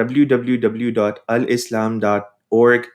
www.alislam.org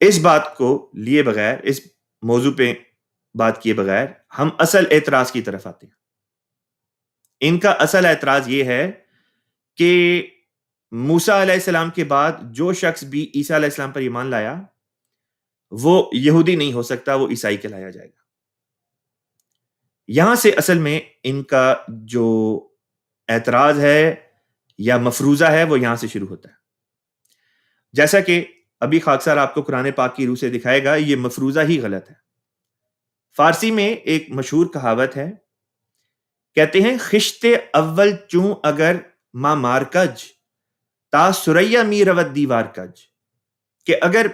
اس بات کو لیے بغیر، اس موضوع پہ بات کیے بغیر ہم اصل اعتراض کی طرف آتے ہیں. ان کا اصل اعتراض یہ ہے کہ موسیٰ علیہ السلام کے بعد جو شخص بھی عیسیٰ علیہ السلام پر ایمان لایا وہ یہودی نہیں ہو سکتا، وہ عیسائی کہلایا جائے گا. یہاں سے اصل میں ان کا جو اعتراض ہے یا مفروضہ ہے وہ یہاں سے شروع ہوتا ہے. جیسا کہ ابھی خاکسار آپ کو قرآن پاک کی روح سے دکھائے گا، یہ مفروضہ ہی غلط ہے. فارسی میں ایک مشہور کہاوت ہے، کہتے ہیں خشت اول چوں اگر ماں مارکج تا سریا می روت دیوار کج، کہ اگر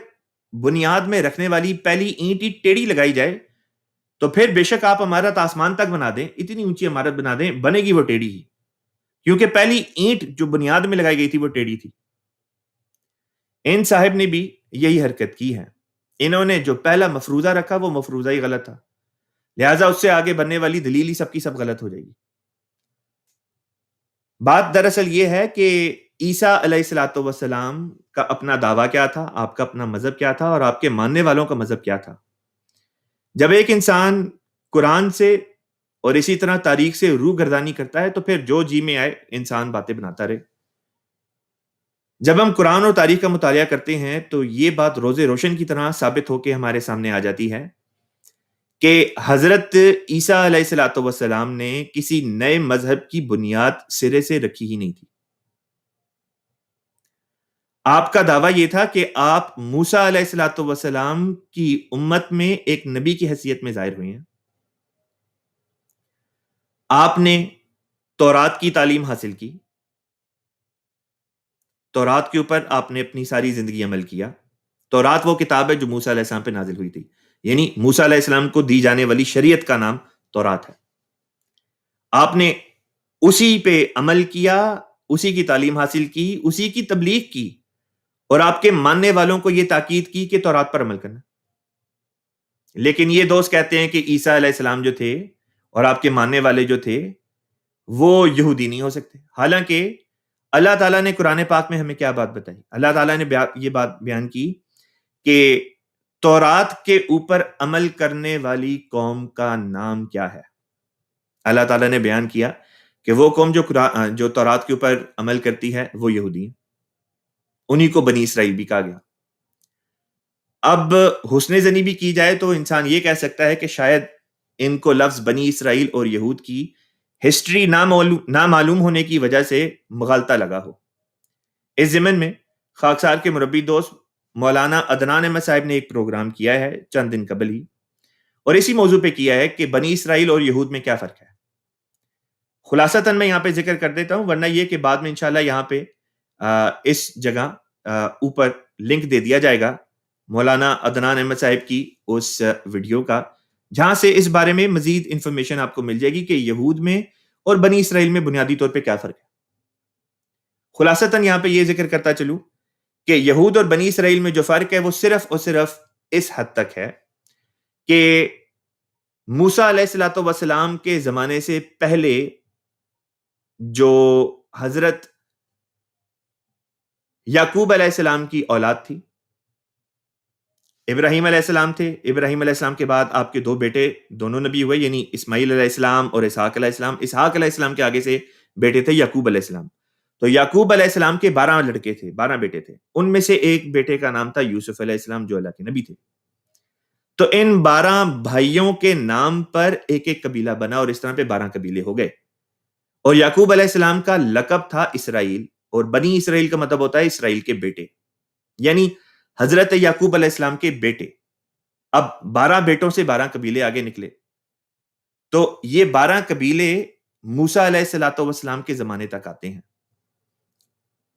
بنیاد میں رکھنے والی پہلی اینٹ ہی ٹیڑھی لگائی جائے تو پھر بے شک آپ عمارت آسمان تک بنا دیں، اتنی اونچی عمارت بنا دیں، بنے گی وہ ٹیڑھی ہی، کیونکہ پہلی اینٹ جو بنیاد میں لگائی گئی تھی وہ ٹیڑھی تھی. ان صاحب نے بھی یہی حرکت کی ہے. انہوں نے جو پہلا مفروضہ رکھا وہ مفروضہ ہی غلط تھا، لہٰذا اس سے آگے بننے والی دلیل ہی سب کی سب غلط ہو جائے گی. بات دراصل یہ ہے کہ عیسیٰ علیہ الصلوۃ والسلام کا اپنا دعویٰ کیا تھا، آپ کا اپنا مذہب کیا تھا، اور آپ کے ماننے والوں کا مذہب کیا تھا. جب ایک انسان قرآن سے اور اسی طرح تاریخ سے روح گردانی کرتا ہے تو پھر جو جی میں آئے انسان باتیں بناتا رہے. جب ہم قرآن اور تاریخ کا مطالعہ کرتے ہیں تو یہ بات روز روشن کی طرح ثابت ہو کے ہمارے سامنے آ جاتی ہے کہ حضرت عیسیٰ علیہ الصلوۃ والسلام نے کسی نئے مذہب کی بنیاد سرے سے رکھی ہی نہیں تھی. آپ کا دعویٰ یہ تھا کہ آپ موسیٰ علیہ الصلوۃ والسلام کی امت میں ایک نبی کی حیثیت میں ظاہر ہوئے ہیں. آپ نے تورات کی تعلیم حاصل کی، تورات کے اوپر آپ نے اپنی ساری زندگی عمل کیا. تورات وہ کتاب ہے جو موسیٰ علیہ السلام پہ نازل ہوئی تھی، یعنی موسیٰ علیہ السلام کو دی جانے والی شریعت کا نام تورات ہے. آپ نے اسی پہ عمل کیا، اسی کی تعلیم حاصل کی، اسی کی تبلیغ کی، اور آپ کے ماننے والوں کو یہ تاکید کی کہ تورات پر عمل کرنا. لیکن یہ دوست کہتے ہیں کہ عیسیٰ علیہ السلام جو تھے اور آپ کے ماننے والے جو تھے وہ یہودی نہیں ہو سکتے. حالانکہ اللہ تعالیٰ نے قرآن پاک میں ہمیں کیا بات بتائی؟ اللہ تعالیٰ نے یہ بات بیان کی کہ تورات کے اوپر عمل کرنے والی قوم کا نام کیا ہے. اللہ تعالیٰ نے بیان کیا کہ وہ قوم جو تورات کے اوپر عمل کرتی ہے وہ یہودی ہیں، انہی کو بنی اسرائیل بھی کہا گیا. اب حسن زنی بھی کی جائے تو انسان یہ کہہ سکتا ہے کہ شاید ان کو لفظ بنی اسرائیل اور یہود کی ہسٹری نامعلوم ہونے کی وجہ سے مغالطہ لگا ہو. اس ضمن میں خاکسار کے مربی دوست مولانا عدنان احمد صاحب نے ایک پروگرام کیا ہے چند دن قبل ہی، اور اسی موضوع پہ کیا ہے کہ بنی اسرائیل اور یہود میں کیا فرق ہے. خلاصتاً میں یہاں پہ ذکر کر دیتا ہوں، ورنہ یہ کہ بعد میں انشاءاللہ یہاں پہ اس جگہ اوپر لنک دے دیا جائے گا مولانا عدنان احمد صاحب کی اس ویڈیو کا، جہاں سے اس بارے میں مزید انفارمیشن آپ کو مل جائے گی کہ یہود میں اور بنی اسرائیل میں بنیادی طور پہ کیا فرق ہے. خلاصتاً یہاں پہ یہ ذکر کرتا چلوں کہ یہود اور بنی اسرائیل میں جو فرق ہے وہ صرف اور صرف اس حد تک ہے کہ موسیٰ علیہ الصلوۃ والسلام کے زمانے سے پہلے جو حضرت یعقوب علیہ السلام کی اولاد تھی، ابراہیم علیہ السلام تھے. ابراہیم علیہ السلام کے بعد آپ کے دو بیٹے دونوں نبی ہوئے، یعنی اسماعیل علیہ السلام اور اسحاق علیہ السلام. اسحاق علیہ السلام کے آگے سے بیٹے تھے یعقوب علیہ السلام. تو یعقوب علیہ السلام کے 12 لڑکے تھے، 12 بیٹے تھے. ان میں سے ایک بیٹے کا نام تھا یوسف علیہ السلام جو اللہ کے نبی تھے. تو ان 12 بھائیوں کے نام پر ایک ایک قبیلہ بنا اور اس طرح پہ 12 قبیلے ہو گئے. اور یعقوب علیہ السلام کا لقب تھا اسرائیل، اور بنی اسرائیل کا مطلب ہوتا ہے اسرائیل کے بیٹے، یعنی حضرت یعقوب علیہ السلام کے بیٹے. اب 12 بیٹوں سے 12 قبیلے آگے نکلے. تو یہ 12 قبیلے موسیٰ علیہ الصلوۃ والسلام کے زمانے تک آتے ہیں.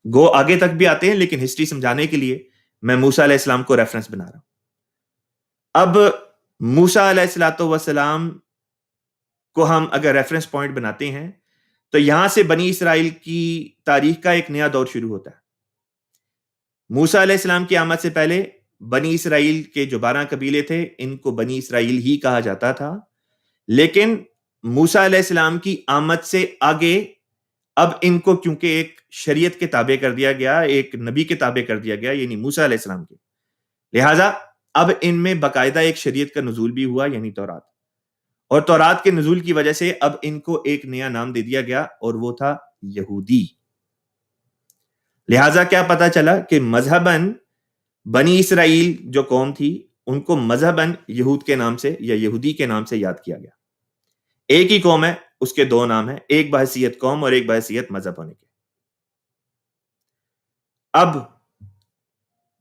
گو آگے تک بھی آتے ہیں، لیکن ہسٹری سمجھانے کے لیے میں موسیٰ علیہ السلام کو ریفرنس بنا رہا ہوں. اب موسیٰ علیہ الصلوۃ والسلام کو ہم اگر ریفرنس پوائنٹ بناتے ہیں تو یہاں سے بنی اسرائیل کی تاریخ کا ایک نیا دور شروع ہوتا ہے. موسیٰ علیہ السلام کی آمد سے پہلے بنی اسرائیل کے جو 12 قبیلے تھے ان کو بنی اسرائیل ہی کہا جاتا تھا. لیکن موسیٰ علیہ السلام کی آمد سے آگے اب ان کو کیونکہ ایک شریعت کے تابع کر دیا گیا، ایک نبی کے تابع کر دیا گیا، یعنی موسیٰ علیہ السلام کے، لہٰذا اب ان میں باقاعدہ ایک شریعت کا نزول بھی ہوا، یعنی تورات، اور تورات کے نزول کی وجہ سے اب ان کو ایک نیا نام دے دیا گیا اور وہ تھا یہودی۔ لہٰذا کیا پتا چلا کہ مذہباً بنی اسرائیل جو قوم تھی ان کو مذہباً یہود کے نام سے یا یہودی کے نام سے یاد کیا گیا۔ ایک ہی قوم ہے، اس کے دو نام ہیں، ایک بحیثیت قوم اور ایک بحیثیت مذہب ہونے کے۔ اب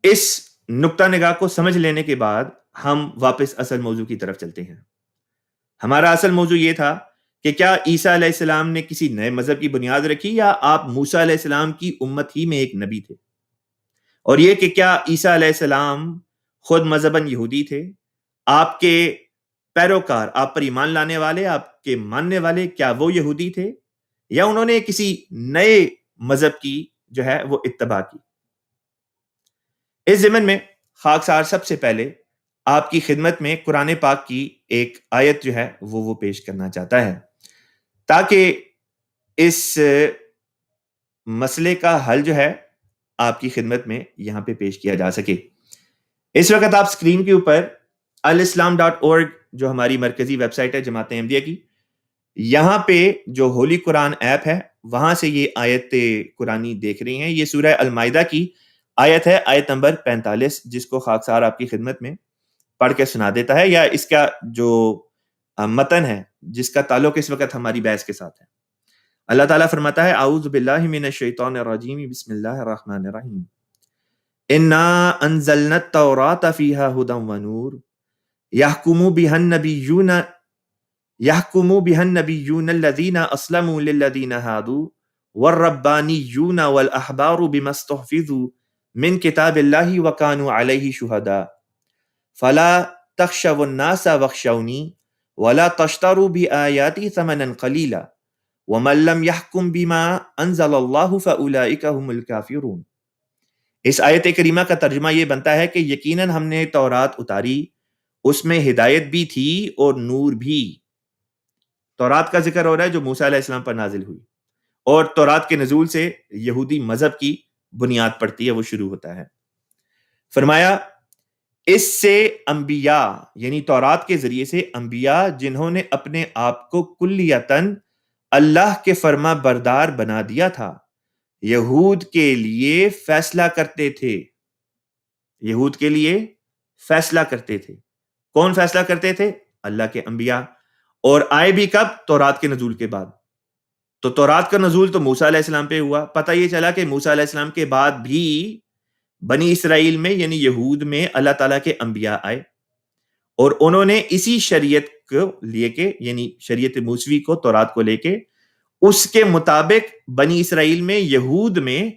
اس نقطہ نگاہ کو سمجھ لینے کے بعد ہم واپس اصل موضوع کی طرف چلتے ہیں۔ ہمارا اصل موضوع یہ تھا کہ کیا عیسیٰ علیہ السلام نے کسی نئے مذہب کی بنیاد رکھی یا آپ موسیٰ علیہ السلام کی امت ہی میں ایک نبی تھے؟ اور یہ کہ کیا عیسیٰ علیہ السلام خود مذہباً یہودی تھے؟ آپ کے پیروکار، آپ پر ایمان لانے والے، آپ کے ماننے والے، کیا وہ یہودی تھے یا انہوں نے کسی نئے مذہب کی جو ہے وہ اتباع کی؟ اس ضمن میں خاکسار سب سے پہلے آپ کی خدمت میں قرآن پاک کی ایک آیت جو ہے وہ پیش کرنا چاہتا ہے تاکہ اس مسئلے کا حل جو ہے آپ کی خدمت میں یہاں پہ پیش کیا جا سکے۔ اس وقت آپ اسکرین کے اوپر alislam.org جو ہماری مرکزی ویب سائٹ ہے جماعت احمدیہ کی، یہاں پہ جو ہولی قرآن ایپ ہے وہاں سے یہ آیت قرآنی دیکھ رہی ہیں۔ یہ سورہ المائدہ کی آیت ہے، آیت نمبر 45، جس کو خاکسار آپ کی خدمت میں پڑھ کے سنا دیتا ہے، یا اس کا جو متن ہے جس کا تعلق اس وقت ہماری بحث کے ساتھ ہے۔ اللہ تعالیٰ فرماتا ہے اعوذ باللہ من الشیطان الرجیم بسم اللہ الرحمن الرحیم انا انزلنا التوراۃ فیہا ھدی ونور يحكم بها النبيون الذين أسلموا للذين هادوا والربانيون والأحبار بما استحفظوا من كتاب الله وكانوا عليه شهداء فلا تخشوا الناس واخشوني ولا تشتروا بآياتي ثمنا قليلا ومن لم يحكم بما أنزل الله فأولئك هم الكافرون۔ اس آیت کریمہ کا ترجمہ یہ بنتا ہے کہ یقیناً ہم نے تورات اتاری، اس میں ہدایت بھی تھی اور نور بھی۔ تورات کا ذکر ہو رہا ہے جو موسیٰ علیہ السلام پر نازل ہوئی، اور تورات کے نزول سے یہودی مذہب کی بنیاد پڑتی ہے، وہ شروع ہوتا ہے۔ فرمایا اس سے انبیاء، یعنی تورات کے ذریعے سے انبیاء جنہوں نے اپنے آپ کو کلیتاً اللہ کے فرما بردار بنا دیا تھا، یہود کے لیے فیصلہ کرتے تھے۔ یہود کے لیے فیصلہ کرتے تھے۔ کون فیصلہ کرتے تھے؟ اللہ کے انبیاء۔ اور آئے بھی کب؟ تورات کے نزول کے بعد۔ تو تورات کا نزول تو موسیٰ علیہ السلام پہ ہوا۔ پتہ یہ چلا کہ موسیٰ علیہ السلام کے بعد بھی بنی اسرائیل میں یعنی یہود میں اللہ تعالیٰ کے انبیاء آئے، اور انہوں نے اسی شریعت کو لے کے، یعنی شریعت موسوی کو، تورات کو لے کے، اس کے مطابق بنی اسرائیل میں، یہود میں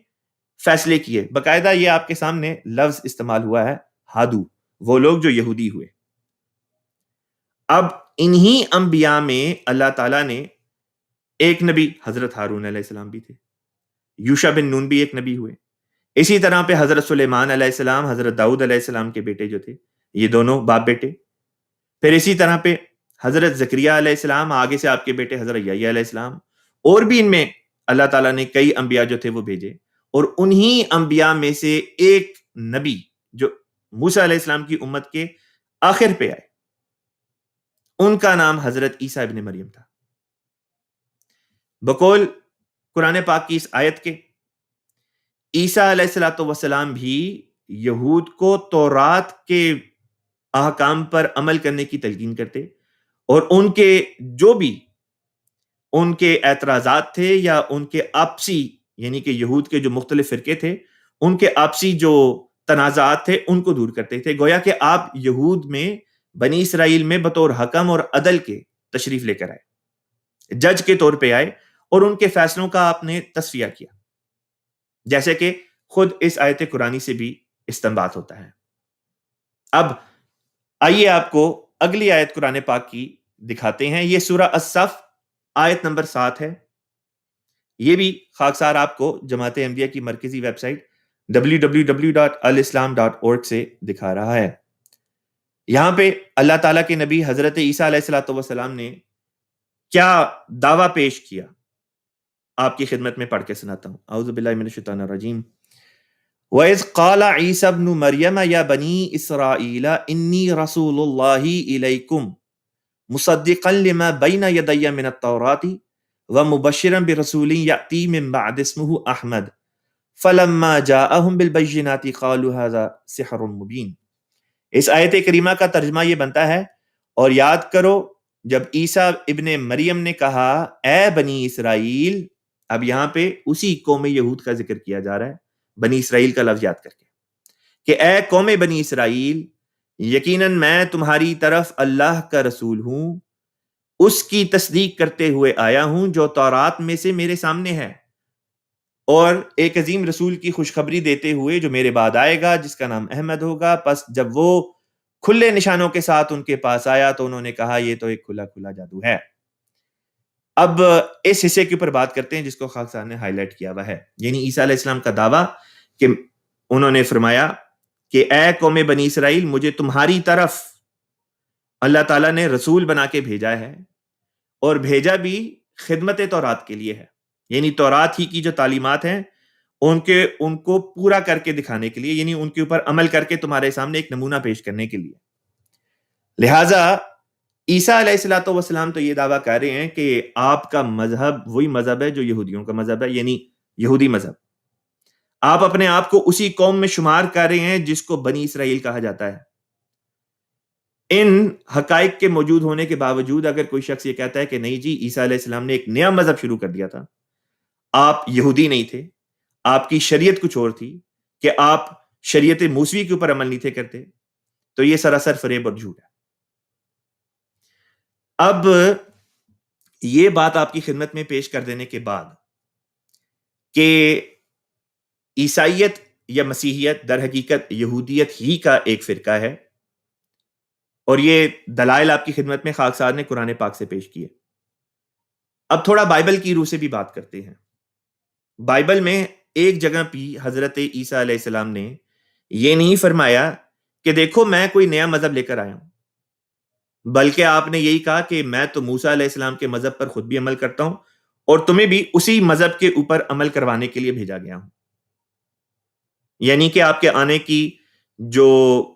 فیصلے کیے۔ باقاعدہ یہ آپ کے سامنے لفظ استعمال ہوا ہے، ہادو، وہ لوگ جو یہودی ہوئے۔ اب انہی انبیاء میں اللہ تعالیٰ نے ایک نبی حضرت ہارون علیہ السلام بھی تھے، یوشع بن نون بھی ایک نبی ہوئے۔ اسی طرح پہ حضرت سلیمان علیہ السلام، حضرت داؤد علیہ السلام کے بیٹے جو تھے، یہ دونوں باپ بیٹے۔ پھر اسی طرح پہ حضرت زکریا علیہ السلام، آگے سے آپ کے بیٹے حضرت یحییٰ علیہ السلام، اور بھی ان میں اللہ تعالیٰ نے کئی انبیاء جو تھے وہ بھیجے، اور انہی انبیاء میں سے ایک نبی جو موسیٰ علیہ السلام کی امت کے آخر پہ آئے، ان کا نام حضرت عیسیٰ ابن مریم تھا۔ بقول قرآن پاک کی اس آیت کے، عیسیٰ علیہ السلام بھی یہود کو تورات کے احکام پر عمل کرنے کی تلقین کرتے، اور ان کے جو بھی ان کے اعتراضات تھے یا ان کے آپسی، یعنی کہ یہود کے جو مختلف فرقے تھے، ان کے آپسی جو تنازعات تھے ان کو دور کرتے تھے۔ گویا کہ آپ یہود میں، بنی اسرائیل میں بطور حکم اور عدل کے تشریف لے کر آئے، جج کے طور پہ آئے، اور ان کے فیصلوں کا آپ نے تصفیہ کیا، جیسے کہ خود اس آیت قرآنی سے بھی استنباط ہوتا ہے۔ اب آئیے آپ کو اگلی آیت قرآن پاک کی دکھاتے ہیں۔ یہ سورہ الصف آیت نمبر 7 ہے۔ یہ بھی خاکسار آپ کو جماعت احمدیہ کی مرکزی ویب سائٹ www.alislam.org سے دکھا رہا ہے۔ یہاں پہ اللہ تعالیٰ کے نبی حضرت عیسیٰ علیہ السلام نے کیا دعویٰ پیش کیا، آپ کی خدمت میں پڑھ کے سناتا ہوں۔ اعوذ باللہ من الشیطان الرجیم وَإِذْ قَالَ عِيسَى ابْنُ مَرْيَمَ يَا بَنِي إِسْرَائِيلَ إِنِّي رَسُولُ اللَّهِ إِلَيْكُمْ مُصَدِّقًا لِمَا بَيْنَ يَدَيَّ مِنَ التَّوْرَاةِ وَمُبَشِّرًا بِرَسُولٍ يَأْتِي مِن بَعْدِ اسْمُهُ أَحْمَدُ فَلَمَّا جَاءَهُم بِالْبَيِّنَاتِ قَالُوا هَذَا سِحْرٌ مُبِينٌ۔ اس آیت کریمہ کا ترجمہ یہ بنتا ہے، اور یاد کرو جب عیسیٰ ابن مریم نے کہا اے بنی اسرائیل، اب یہاں پہ اسی قوم یہود کا ذکر کیا جا رہا ہے، بنی اسرائیل کا لفظ یاد کر کے، کہ اے قوم بنی اسرائیل، یقیناً میں تمہاری طرف اللہ کا رسول ہوں، اس کی تصدیق کرتے ہوئے آیا ہوں جو تورات میں سے میرے سامنے ہے، اور ایک عظیم رسول کی خوشخبری دیتے ہوئے جو میرے بعد آئے گا جس کا نام احمد ہوگا۔ پس جب وہ کھلے نشانوں کے ساتھ ان کے پاس آیا تو انہوں نے کہا یہ تو ایک کھلا کھلا جادو ہے۔ اب اس حصے کے اوپر بات کرتے ہیں جس کو خاک صاحب نے ہائی لائٹ کیا ہوا ہے، یعنی عیسیٰ علیہ السلام کا دعویٰ کہ انہوں نے فرمایا کہ اے قوم بنی اسرائیل، مجھے تمہاری طرف اللہ تعالیٰ نے رسول بنا کے بھیجا ہے، اور بھیجا بھی خدمت تورات کے لیے ہے، یعنی تورات ہی کی جو تعلیمات ہیں ان کو پورا کر کے دکھانے کے لیے، یعنی ان کے اوپر عمل کر کے تمہارے سامنے ایک نمونہ پیش کرنے کے لیے۔ لہٰذا عیسیٰ علیہ الصلوۃ والسلام تو یہ دعویٰ کر رہے ہیں کہ آپ کا مذہب وہی مذہب ہے جو یہودیوں کا مذہب ہے، یعنی یہودی مذہب۔ آپ اپنے آپ کو اسی قوم میں شمار کر رہے ہیں جس کو بنی اسرائیل کہا جاتا ہے۔ ان حقائق کے موجود ہونے کے باوجود اگر کوئی شخص یہ کہتا ہے کہ نہیں جی عیسیٰ علیہ السلام نے ایک نیا مذہب شروع کر دیا تھا، آپ یہودی نہیں تھے، آپ کی شریعت کچھ اور تھی، کہ آپ شریعت موسوی کے اوپر عمل نہیں تھے کرتے، تو یہ سراسر فریب اور جھوٹ ہے۔ اب یہ بات آپ کی خدمت میں پیش کر دینے کے بعد کہ عیسائیت یا مسیحیت در حقیقت یہودیت ہی کا ایک فرقہ ہے، اور یہ دلائل آپ کی خدمت میں خاکسار نے قرآن پاک سے پیش کیے۔ اب تھوڑا بائبل کی روح سے بھی بات کرتے ہیں۔ بائبل میں ایک جگہ بھی حضرت عیسیٰ علیہ السلام نے یہ نہیں فرمایا کہ دیکھو میں کوئی نیا مذہب لے کر آیا ہوں، بلکہ آپ نے یہی کہا کہ میں تو موسیٰ علیہ السلام کے مذہب پر خود بھی عمل کرتا ہوں، اور تمہیں بھی اسی مذہب کے اوپر عمل کروانے کے لیے بھیجا گیا ہوں۔ یعنی کہ آپ کے آنے کی جو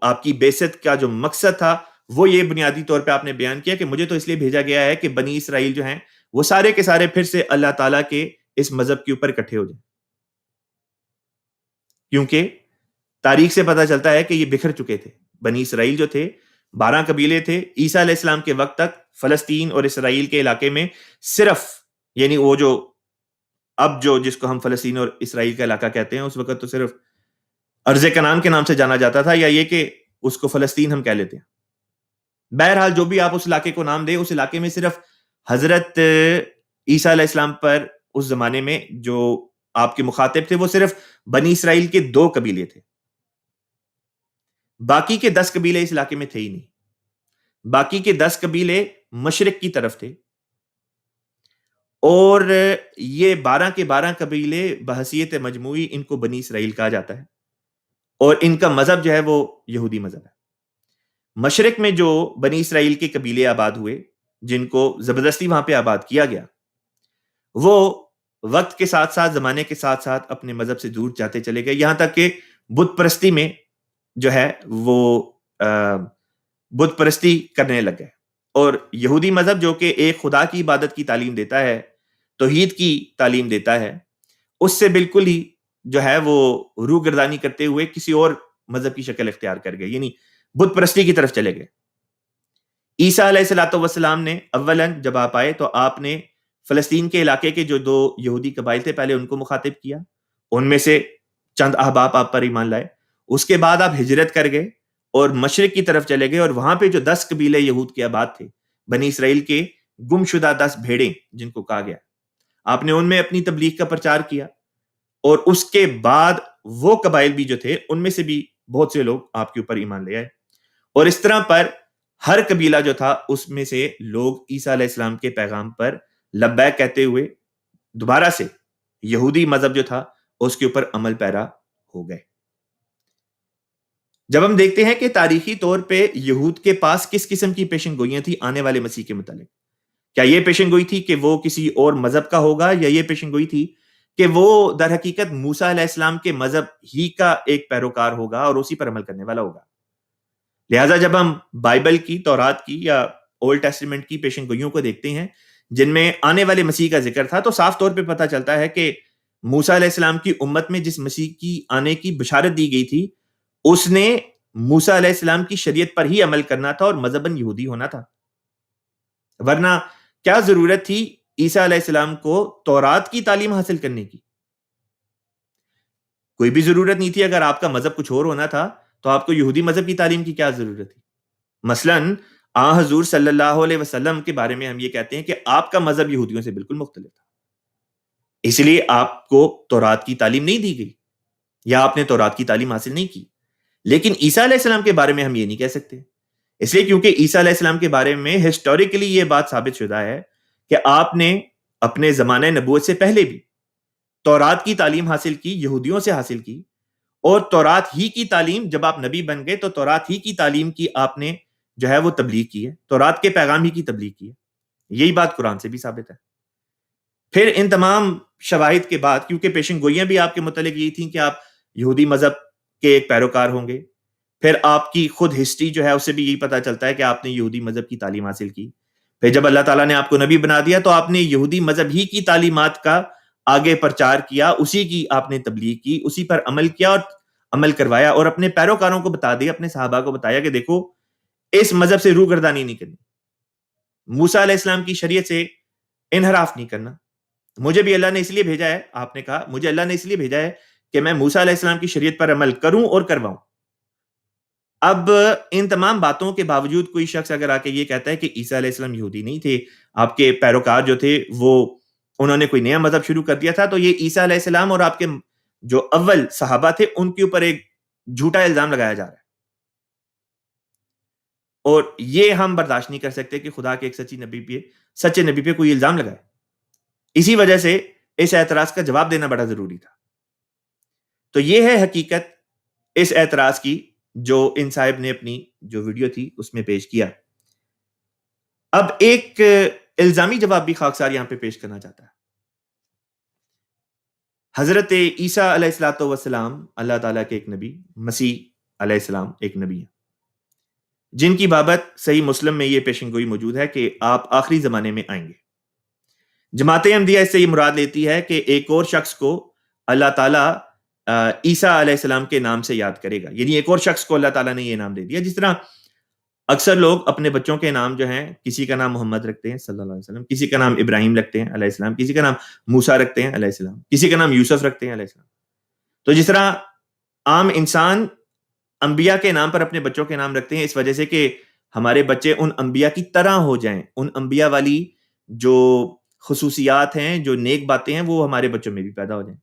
آپ کی بعثت کا جو مقصد تھا وہ یہ بنیادی طور پہ آپ نے بیان کیا کہ مجھے تو اس لیے بھیجا گیا ہے کہ بنی اسرائیل جو ہیں وہ سارے کے سارے پھر سے اللہ تعالیٰ کے اس مذہب کے اوپر اکٹھے ہو جائیں، کیونکہ تاریخ سے پتہ چلتا ہے کہ یہ بکھر چکے تھے۔ بنی اسرائیل جو تھے 12 قبیلے تھے، عیسیٰ علیہ السلام کے وقت تک فلسطین اور اسرائیل کے علاقے میں صرف، یعنی وہ جو اب جو جس کو ہم فلسطین اور اسرائیل کا علاقہ کہتے ہیں، اس وقت تو صرف ارض کنعان کے نام سے جانا جاتا تھا، یا یہ کہ اس کو فلسطین ہم کہہ لیتے ہیں۔ بہرحال جو بھی آپ اس علاقے کو نام دیں، اس علاقے میں صرف حضرت عیسیٰ علیہ السلام پر اس زمانے میں جو آپ کے مخاطب تھے وہ صرف بنی اسرائیل کے 2 قبیلے تھے، باقی کے 10 قبیلے اس علاقے میں تھے ہی نہیں۔ باقی کے 10 قبیلے مشرق کی طرف تھے، اور یہ 12 کے 12 قبیلے بحیثیت مجموعی ان کو بنی اسرائیل کہا جاتا ہے، اور ان کا مذہب جو ہے وہ یہودی مذہب ہے۔ مشرق میں جو بنی اسرائیل کے قبیلے آباد ہوئے، جن کو زبردستی وہاں پہ آباد کیا گیا، وہ وقت کے ساتھ ساتھ، زمانے کے ساتھ ساتھ اپنے مذہب سے دور جاتے چلے گئے، یہاں تک کہ بت پرستی میں جو ہے وہ بت پرستی کرنے لگ گئے۔ اور یہودی مذہب جو کہ ایک خدا کی عبادت کی تعلیم دیتا ہے، توحید کی تعلیم دیتا ہے، اس سے بالکل ہی جو ہے وہ روگردانی کرتے ہوئے کسی اور مذہب کی شکل اختیار کر گئے، یعنی بت پرستی کی طرف چلے گئے۔ عیسیٰ علیہ الصلوۃ والسلام نے اولاً جب آپ آئے تو آپ نے فلسطین کے علاقے کے جو 2 یہودی قبائل تھے پہلے ان کو مخاطب کیا، ان میں سے چند احباب آپ پر ایمان لائے۔ اس کے بعد آپ ہجرت کر گئے اور مشرق کی طرف چلے گئے، اور وہاں پہ جو 10 قبیلے یہود کے آباد تھے، بنی اسرائیل کے گم شدہ 10 بھیڑیں جن کو کہا گیا، آپ نے ان میں اپنی تبلیغ کا پرچار کیا، اور اس کے بعد وہ قبائل بھی جو تھے ان میں سے بھی بہت سے لوگ آپ کے اوپر ایمان لے آئے، اور اس طرح پر ہر قبیلہ جو تھا اس میں سے لوگ عیسیٰ علیہ السلام کے پیغام پر لبیک کہتے ہوئے دوبارہ سے یہودی مذہب جو تھا اس کے اوپر عمل پیرا ہو گئے۔ جب ہم دیکھتے ہیں کہ تاریخی طور پہ یہود کے پاس کس قسم کی پیشن گوئیاں تھیں آنے والے مسیح کے متعلق، کیا یہ پیشن گوئی تھی کہ وہ کسی اور مذہب کا ہوگا، یا یہ پیشن گوئی تھی کہ وہ در حقیقت موسیٰ علیہ السلام کے مذہب ہی کا ایک پیروکار ہوگا اور اسی پر عمل کرنے والا ہوگا. لہٰذا جب ہم بائبل کی، تورات کی یا اولڈ ٹیسٹمنٹ کی پیشن گوئیوں کو دیکھتے ہیں جن میں آنے والے مسیح کا ذکر تھا، تو صاف طور پہ پتہ چلتا ہے کہ موسیٰ علیہ السلام کی امت میں جس مسیح کی آنے کی بشارت دی گئی تھی، اس نے موسیٰ علیہ السلام کی شریعت پر ہی عمل کرنا تھا اور مذہباً یہودی ہونا تھا. ورنہ کیا ضرورت تھی عیسیٰ علیہ السلام کو تورات کی تعلیم حاصل کرنے کی؟ کوئی بھی ضرورت نہیں تھی. اگر آپ کا مذہب کچھ اور ہونا تھا تو آپ کو یہودی مذہب کی تعلیم کی کیا ضرورت تھی؟ مثلاً حضور صلی اللہ علیہ وسلم کے بارے میں ہم یہ کہتے ہیں کہ آپ کا مذہب یہودیوں سے بالکل مختلف تھا، اس لیے آپ کو تورات کی تعلیم نہیں دی گئی یا آپ نے تورات کی تعلیم حاصل نہیں کی. لیکن عیسیٰ علیہ السلام کے بارے میں ہم یہ نہیں کہہ سکتے، اس لیے کیونکہ عیسیٰ علیہ السلام کے بارے میں ہسٹوریکلی یہ بات ثابت شدہ ہے کہ آپ نے اپنے زمانہ نبوت سے پہلے بھی تورات کی تعلیم حاصل کی، یہودیوں سے حاصل کی، اور تورات ہی کی تعلیم، جب آپ نبی بن گئے تو تورات ہی کی تعلیم کی آپ نے جو ہے وہ تبلیغ کی ہے، تورات کے پیغام ہی کی تبلیغ کی ہے. یہی بات قرآن سے بھی ثابت ہے. پھر ان تمام شواہد کے بعد، کیونکہ پیشن گوئیاں بھی آپ کے متعلق یہی تھیں کہ آپ یہودی مذہب کے ایک پیروکار ہوں گے، پھر آپ کی خود ہسٹری جو ہے اس سے بھی یہی پتہ چلتا ہے کہ آپ نے یہودی مذہب کی تعلیم حاصل کی. پھر جب اللہ تعالیٰ نے آپ کو نبی بنا دیا تو آپ نے یہودی مذہب ہی کی تعلیمات کا آگے پرچار کیا، اسی کی آپ نے تبلیغ کی، اسی پر عمل کیا اور عمل کروایا، اور اپنے پیروکاروں کو بتا دیا، اپنے صحابہ کو بتایا کہ دیکھو اس مذہب سے روگردانی نہیں کرنی، موسیٰ علیہ السلام کی شریعت سے انحراف نہیں کرنا. مجھے بھی اللہ نے اس لیے بھیجا ہے، آپ نے کہا مجھے اللہ نے اس لیے بھیجا ہے کہ میں موسیٰ علیہ السلام کی شریعت پر عمل کروں اور کرواؤں. اب ان تمام باتوں کے باوجود کوئی شخص اگر آ کے یہ کہتا ہے کہ عیسیٰ علیہ السلام یہودی نہیں تھے، آپ کے پیروکار جو تھے وہ انہوں نے کوئی نیا مذہب شروع کر دیا تھا، تو یہ عیسیٰ علیہ السلام اور آپ کے جو اول صحابہ تھے ان کے اوپر ایک جھوٹا الزام لگایا جا رہا ہے. اور یہ ہم برداشت نہیں کر سکتے کہ خدا کے ایک سچے نبی پہ کوئی الزام لگائے. اسی وجہ سے اس اعتراض کا جواب دینا بڑا ضروری تھا. تو یہ ہے حقیقت اس اعتراض کی جو ان صاحب نے اپنی جو ویڈیو تھی اس میں پیش کیا. اب ایک الزامی جواب بھی خاکسار یہاں پہ پیش کرنا چاہتا ہے. حضرت عیسیٰ علیہ الصلوۃ والسلام اللہ تعالیٰ کے ایک نبی، مسیح علیہ السلام ایک نبی ہیں، جن کی بابت صحیح مسلم میں یہ پیشن گوئی موجود ہے کہ آپ آخری زمانے میں آئیں گے. جماعت احمدیہ اس سے یہ مراد لیتی ہے کہ ایک اور شخص کو اللہ تعالیٰ عیسیٰ علیہ السلام کے نام سے یاد کرے گا، یعنی ایک اور شخص کو اللہ تعالیٰ نے یہ نام دے دیا. جس طرح اکثر لوگ اپنے بچوں کے نام جو ہیں، کسی کا نام محمد رکھتے ہیں صلی اللہ علیہ وسلم، کسی کا نام ابراہیم رکھتے ہیں علیہ السلام، کسی کا نام موسیٰ رکھتے ہیں علیہ السلام، کسی کا نام یوسف رکھتے ہیں علیہ السلام. تو جس طرح عام انسان انبیاء کے نام پر اپنے بچوں کے نام رکھتے ہیں اس وجہ سے کہ ہمارے بچے ان انبیاء کی طرح ہو جائیں، ان انبیاء والی جو خصوصیات ہیں، جو نیک باتیں ہیں، وہ ہمارے بچوں میں بھی پیدا ہو جائیں.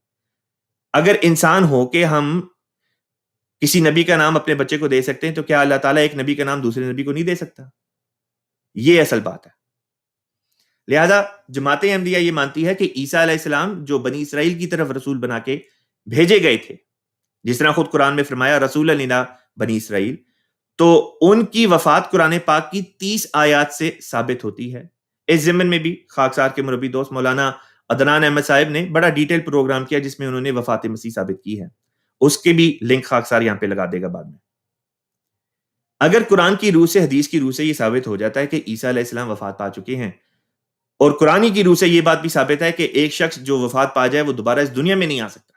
اگر انسان ہو کہ ہم کسی نبی کا نام اپنے بچے کو دے سکتے ہیں تو کیا اللہ تعالیٰ ایک نبی کا نام دوسرے نبی کو نہیں دے سکتا؟ یہ اصل بات ہے. لہذا جماعت احمدیہ یہ مانتی ہے کہ عیسیٰ علیہ السلام جو بنی اسرائیل کی طرف رسول بنا کے بھیجے گئے تھے، جس طرح خود قرآن میں فرمایا رسول اللہ بنی اسرائیل، تو ان کی وفات قرآن پاک کی 30 آیات سے ثابت ہوتی ہے. اس ضمن میں بھی خاکسار کے مربی دوست مولانا عدنان احمد صاحب نے بڑا ڈیٹیل پروگرام کیا جس میں انہوں نے وفات مسیح ثابت کی ہے. اس کے بھی لنک خاکسار یہاں پہ لگا دے گا بعد میں. اگر قرآن کی روح سے، حدیث کی روح سے یہ ثابت ہو جاتا ہے کہ عیسیٰ علیہ السلام وفات پا چکے ہیں، اور قرآن کی روح سے یہ بات بھی ثابت ہے کہ ایک شخص جو وفات پا جائے وہ دوبارہ اس دنیا میں نہیں آ سکتا،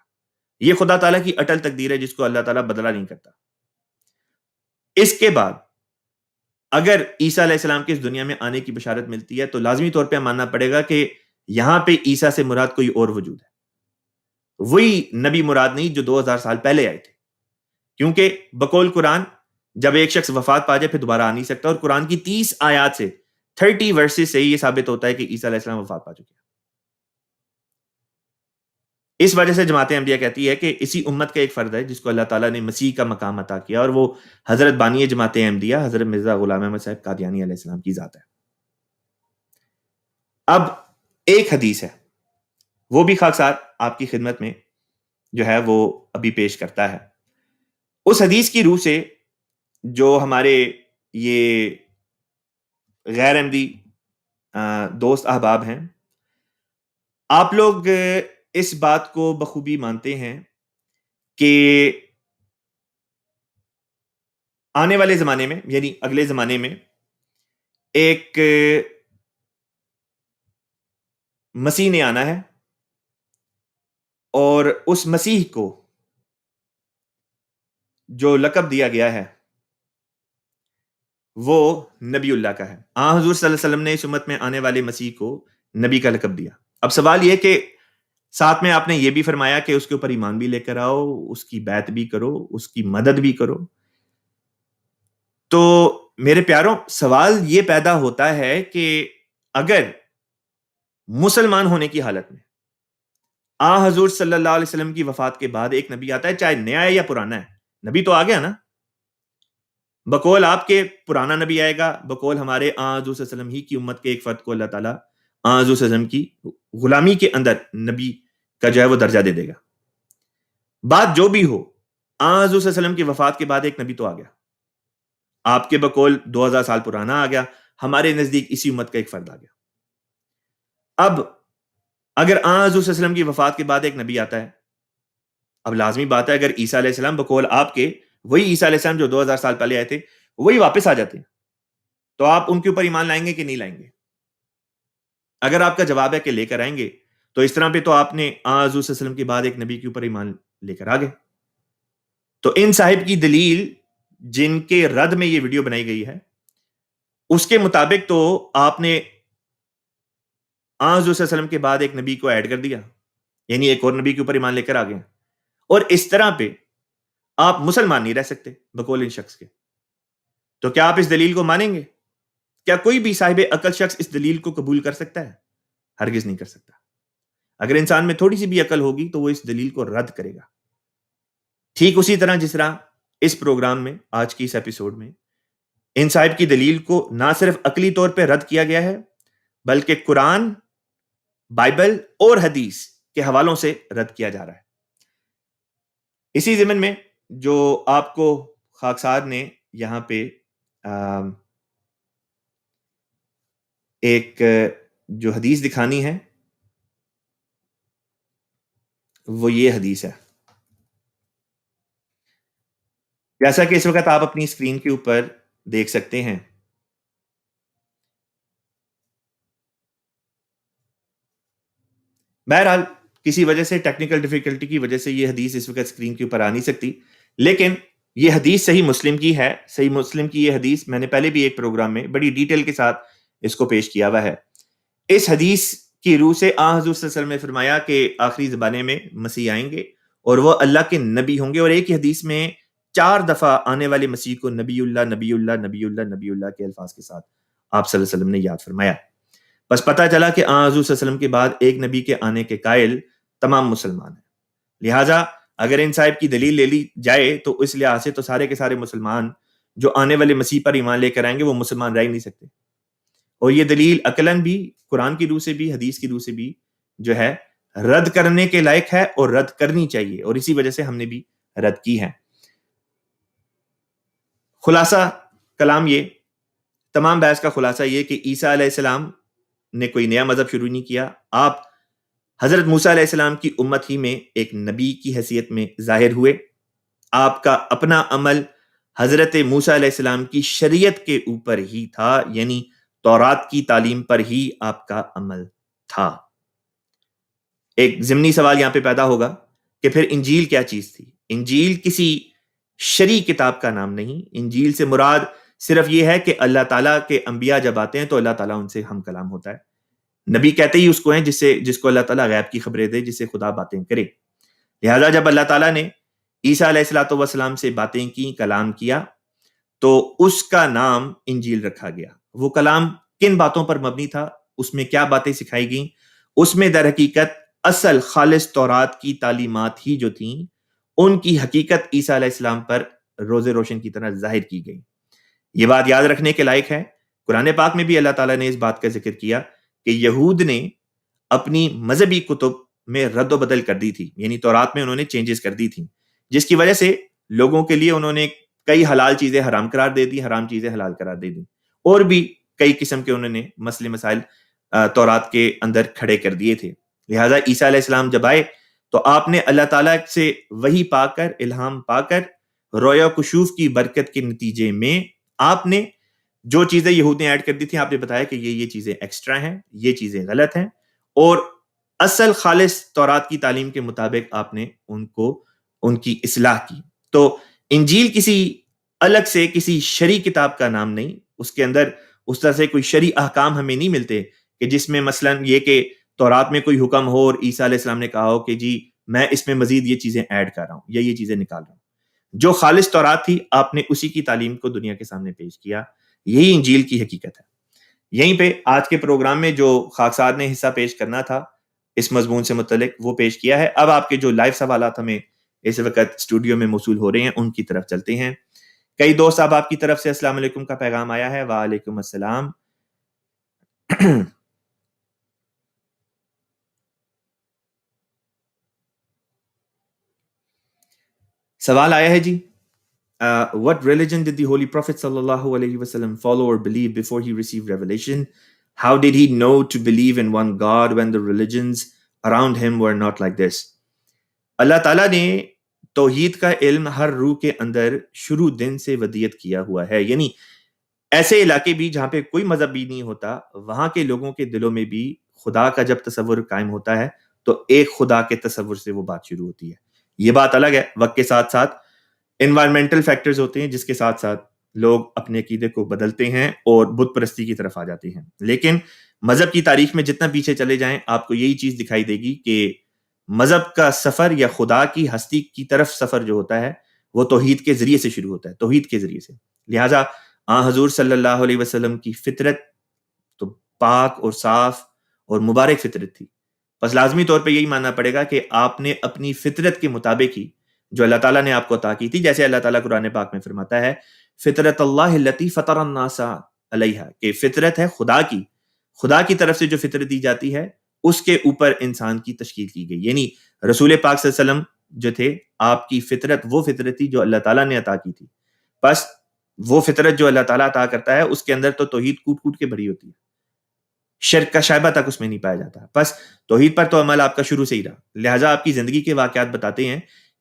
یہ خدا تعالیٰ کی اٹل تقدیر ہے جس کو اللہ تعالیٰ بدلہ نہیں کرتا. اس کے بعد اگر عیسیٰ علیہ السلام کے اس دنیا میں آنے کی بشارت ملتی ہے تو لازمی طور پہ ماننا پڑے گا کہ یہاں پہ عیسیٰ سے مراد کوئی اور وجود ہے، وہی نبی مراد نہیں جو 2000 سال پہلے آئے تھے. کیونکہ بقول قرآن جب ایک شخص وفات پا جائے پھر دوبارہ آ نہیں سکتا، اور قرآن کی 30 آیات سے 30 ورسز سے یہ ثابت ہوتا ہے کہ عیسیٰ علیہ السلام وفات پا چکے ہیں. اس وجہ سے جماعت احمدیہ کہتی ہے کہ اسی امت کا ایک فرد ہے جس کو اللہ تعالیٰ نے مسیح کا مقام عطا کیا، اور وہ حضرت بانی جماعت احمدیہ حضرت مرزا غلام احمد صاحب قادیانی علیہ السلام کی ذات ہے. اب ایک حدیث ہے، وہ بھی خاکسار آپ کی خدمت میں جو ہے وہ ابھی پیش کرتا ہے. اس حدیث کی روح سے جو ہمارے یہ غیر احمدی دوست احباب ہیں، آپ لوگ اس بات کو بخوبی مانتے ہیں کہ آنے والے زمانے میں، یعنی اگلے زمانے میں، ایک مسیح نے آنا ہے، اور اس مسیح کو جو لقب دیا گیا ہے وہ نبی اللہ کا ہے۔ حضور صلی اللہ علیہ وسلم نے اس امت میں آنے والے مسیح کو نبی کا لقب دیا۔ اب سوال یہ کہ ساتھ میں آپ نے یہ بھی فرمایا کہ اس کے اوپر ایمان بھی لے کر آؤ، اس کی بیعت بھی کرو، اس کی مدد بھی کرو۔ تو میرے پیاروں، سوال یہ پیدا ہوتا ہے کہ اگر مسلمان ہونے کی حالت میں حضور صلی اللہ علیہ وسلم کی وفات کے بعد ایک نبی آتا ہے، چاہے نیا ہے یا پرانا ہے، نبی تو آ گیا نا، بقول آپ کے پرانا نبی آئے گا، بقول ہمارے حضور صلی اللہ علیہ وسلم ہی کی امت کے ایک فرد کو اللہ تعالیٰ حضور صلی اللہ علیہ وسلم کی غلامی کے اندر نبی کا جو ہے وہ درجہ دے دے گا۔ بات جو بھی ہو، حضور صلی اللہ علیہ وسلم کی وفات کے بعد ایک نبی تو آ گیا، آپ کے بقول 2000 سال پرانا آ گیا، ہمارے نزدیک اسی امت کا ایک فرد آ گیا۔ اب اگر حضور صلی اللہ علیہ وسلم کی وفات کے بعد ایک نبی آتا ہے، اب لازمی بات ہے اگر عیسیٰ علیہ السلام بقول آپ کے وہی عیسیٰ علیہ السلام جو 2000 سال پہلے آئے تھے وہی واپس آ جاتے ہیں، تو آپ ان کے اوپر ایمان لائیں گے کہ نہیں لائیں گے؟ اگر آپ کا جواب ہے کہ لے کر آئیں گے، تو اس طرح پہ تو آپ نے حضور صلی اللہ علیہ وسلم کے بعد ایک نبی کے اوپر ایمان لے کر آگے۔ تو ان صاحب کی دلیل جن کے رد میں یہ ویڈیو بنائی گئی ہے، اس کے مطابق تو آپ نے حضور صلی اللہ علیہ وسلم کے بعد ایک نبی کو ایڈ کر دیا، یعنی ایک اور نبی کے اوپر ایمان لے کر آگے، اور اس طرح پہ آپ مسلمان نہیں رہ سکتے بقول ان شخص کے۔ تو کیا آپ اس دلیل کو مانیں گے؟ کیا کوئی بھی صاحب عقل شخص اس دلیل کو قبول کر سکتا ہے؟ ہرگز نہیں کر سکتا۔ اگر انسان میں تھوڑی سی بھی عقل ہوگی تو وہ اس دلیل کو رد کرے گا۔ ٹھیک اسی طرح جس طرح اس پروگرام میں، آج کی اس ایپیسوڈ میں، ان صاحب کی دلیل کو نہ صرف عقلی طور پہ رد کیا گیا ہے بلکہ قرآن، بائبل اور حدیث کے حوالوں سے رد کیا جا رہا ہے۔ اسی ضمن میں جو آپ کو خاکسار نے یہاں پہ ایک جو حدیث دکھانی ہے وہ یہ حدیث ہے، جیسا کہ اس وقت آپ اپنی اسکرین کے اوپر دیکھ سکتے ہیں۔ بہرحال کسی وجہ سے، ٹیکنیکل ڈیفیکلٹی کی وجہ سے یہ حدیث اس وقت اسکرین کے اوپر آ نہیں سکتی، لیکن یہ حدیث صحیح مسلم کی ہے۔ صحیح مسلم کی یہ حدیث میں نے پہلے بھی ایک پروگرام میں بڑی ڈیٹیل کے ساتھ اس کو پیش کیا ہوا ہے۔ اس حدیث کی روح سے حضور صلی اللہ علیہ وسلم نے فرمایا کہ آخری زمانے میں مسیح آئیں گے اور وہ اللہ کے نبی ہوں گے، اور ایک ہی حدیث میں 4 دفعہ آنے والے مسیح کو نبی اللہ، نبی اللہ، نبی اللہ، نبی اللہ کے الفاظ کے ساتھ آپ صلی اللہ علیہ وسلم نے یاد فرمایا۔ بس پتہ چلا کہ حضور صلی اللہ علیہ وسلم کے بعد ایک نبی کے آنے کے قائل تمام مسلمان ہیں۔ لہٰذا اگر ان صاحب کی دلیل لے لی جائے تو اس لحاظ سے تو سارے کے سارے مسلمان جو آنے والے مسیح پر ایمان لے کر آئیں گے وہ مسلمان رہ ہی نہیں سکتے، اور یہ دلیل عقلاً بھی، قرآن کی روح سے بھی، حدیث کی روح سے بھی جو ہے رد کرنے کے لائق ہے اور رد کرنی چاہیے، اور اسی وجہ سے ہم نے بھی رد کی ہے۔ خلاصہ کلام یہ، تمام بحث کا خلاصہ یہ کہ عیسیٰ علیہ السلام نے کوئی نیا مذہب شروع نہیں کیا، آپ حضرت موسیٰ علیہ السلام کی امت ہی میں ایک نبی کی حیثیت میں ظاہر ہوئے۔ آپ کا اپنا عمل حضرت موسیٰ علیہ السلام کی شریعت کے اوپر ہی تھا، یعنی تورات کی تعلیم پر ہی آپ کا عمل تھا۔ ایک ضمنی سوال یہاں پہ پیدا ہوگا کہ پھر انجیل کیا چیز تھی؟ انجیل کسی شرعی کتاب کا نام نہیں، انجیل سے مراد صرف یہ ہے کہ اللہ تعالیٰ کے انبیاء جب آتے ہیں تو اللہ تعالیٰ ان سے ہم کلام ہوتا ہے۔ نبی کہتے ہی اس کو ہیں جس کو اللہ تعالیٰ غیب کی خبریں دے، جس سے خدا باتیں کرے۔ لہٰذا جب اللہ تعالیٰ نے عیسیٰ علیہ السلام سے باتیں کی، کلام کیا، تو اس کا نام انجیل رکھا گیا۔ وہ کلام کن باتوں پر مبنی تھا؟ اس میں کیا باتیں سکھائی گئیں؟ اس میں در حقیقت اصل خالص تورات کی تعلیمات ہی جو تھیں، ان کی حقیقت عیسیٰ علیہ السلام پر روز روشن کی طرح ظاہر کی گئی۔ یہ بات یاد رکھنے کے لائق ہے، قرآن پاک میں بھی اللہ تعالیٰ نے اس بات کا ذکر کیا کہ یہود نے اپنی مذہبی کتب میں رد و بدل کر دی تھی، یعنی تورات میں انہوں نے چینجز کر دی تھیں، جس کی وجہ سے لوگوں کے لیے انہوں نے کئی حلال چیزیں حرام قرار دے دی، حرام چیزیں حلال قرار دے دی، اور بھی کئی قسم کے انہوں نے مسائل تورات کے اندر کھڑے کر دیے تھے۔ لہٰذا عیسیٰ علیہ السلام جب آئے تو آپ نے اللہ تعالیٰ سے وحی پا کر، الہام پا کر، رویا کشوف کی برکت کے نتیجے میں آپ نے جو چیزیں یہود نے ایڈ کر دی تھیں، آپ نے بتایا کہ یہ چیزیں ایکسٹرا ہیں، یہ چیزیں غلط ہیں، اور اصل خالص تورات کی تعلیم کے مطابق آپ نے ان کی اصلاح کی. تو انجیل کسی الگ سے کسی شرعی کتاب کا نام نہیں، اس کے اندر اس طرح سے کوئی شرعی احکام ہمیں نہیں ملتے کہ جس میں مثلا یہ کہ تورات میں کوئی حکم ہو اور عیسیٰ علیہ السلام نے کہا ہو کہ جی میں اس میں مزید یہ چیزیں ایڈ کر رہا ہوں یا یہ چیزیں نکال رہا ہوں. جو خالص تورات تھی آپ نے اسی کی تعلیم کو دنیا کے سامنے پیش کیا. یہی انجیل کی حقیقت ہے. یہیں پہ آج کے پروگرام میں جو خاکسار نے حصہ پیش کرنا تھا اس مضمون سے متعلق وہ پیش کیا ہے. اب آپ کے جو لائیو سوالات ہمیں اس وقت اسٹوڈیو میں موصول ہو رہے ہیں ان کی طرف چلتے ہیں. کئی دوست اب آپ کی طرف سے السلام علیکم کا پیغام آیا ہے. وعلیکم السلام. سوال آیا ہے جی. What religion did the Holy Prophet sallallahu alaihi wasallam follow or believe before he received revelation? How did he know to believe in one God when the religions around him were not like this? اللہ تعالیٰ نے توحید کا علم ہر روح کے اندر شروع دن سے ودیت کیا ہوا ہے. یعنی ایسے علاقے بھی جہاں پہ کوئی مذہب بھی نہیں ہوتا، وہاں کے لوگوں کے دلوں میں بھی خدا کا جب تصور قائم ہوتا ہے تو ایک خدا کے تصور سے وہ بات شروع ہوتی ہے. یہ بات الگ ہے، وقت کے ساتھ ساتھ انوائرمنٹل فیکٹرز ہوتے ہیں جس کے ساتھ ساتھ لوگ اپنے عقیدے کو بدلتے ہیں اور بت پرستی کی طرف آ جاتے ہیں. لیکن مذہب کی تاریخ میں جتنا پیچھے چلے جائیں آپ کو یہی چیز دکھائی دے گی کہ مذہب کا سفر یا خدا کی ہستی کی طرف سفر جو ہوتا ہے وہ توحید کے ذریعے سے شروع ہوتا ہے، توحید کے ذریعے سے. لہٰذا حضور صلی اللہ علیہ وسلم کی فطرت تو پاک اور صاف اور مبارک فطرت تھی. بس لازمی طور پہ یہی ماننا پڑے گا کہ آپ نے اپنی فطرت کے مطابق ہی جو اللہ تعالیٰ نے آپ کو عطا کی تھی، جیسے اللہ تعالیٰ قرآن پاک میں فرماتا ہے فطرت اللہ التی فطر الناس علیہا، کہ فطرت ہے خدا کی طرف سے جو فطرت دی جاتی ہے اس کے اوپر انسان کی تشکیل کی گئی. یعنی رسول پاک صلی اللہ علیہ وسلم جو تھے آپ کی فطرت وہ فطرت تھی جو اللہ تعالیٰ نے عطا کی تھی. بس وہ فطرت جو اللہ تعالیٰ عطا کرتا ہے اس کے اندر تو توحید کوٹ کوٹ کے بھری ہوتی ہے، شرک کا شائبہ تک اس میں نہیں پایا جاتا. بس توحید پر تو عمل آپ کا شروع سے ہی رہا. لہٰذا آپ کی زندگی کے واقعات بتاتے ہیں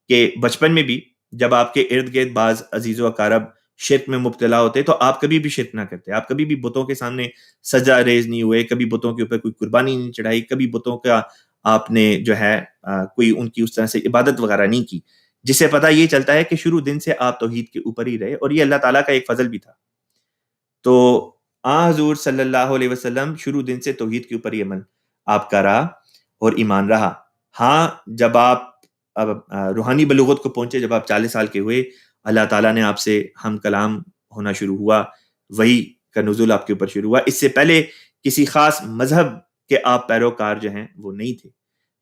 کہ بچپن میں بھی جب آپ کے ارد گرد بعض عزیز و اقارب شرک میں مبتلا ہوتے تو آپ کبھی بھی شرک نہ کرتے، آپ کبھی بھی بتوں کے سامنے سجدہ ریز نہیں ہوئے، کبھی بتوں کے اوپر کوئی قربانی نہیں چڑھائی، کبھی بتوں کا آپ نے جو ہے کوئی ان کی اس طرح سے عبادت وغیرہ نہیں کی، جس سے پتہ یہ چلتا ہے کہ شروع دن سے آپ توحید کے اوپر ہی رہے. اور یہ اللہ تعالیٰ کا ایک فضل بھی تھا. تو حضور صلی اللہ علیہ وسلم شروع دن سے توحید کے اوپر ہی عمل آپ کا رہا اور ایمان رہا. ہاں جب آپ روحانی بلوغت کو پہنچے، جب آپ 40 سال کے ہوئے، اللہ تعالیٰ نے آپ سے ہم کلام ہونا شروع ہوا، وحی کا نزول آپ کے اوپر شروع ہوا. اس سے پہلے کسی خاص مذہب کے آپ پیروکار جو ہیں وہ نہیں تھے،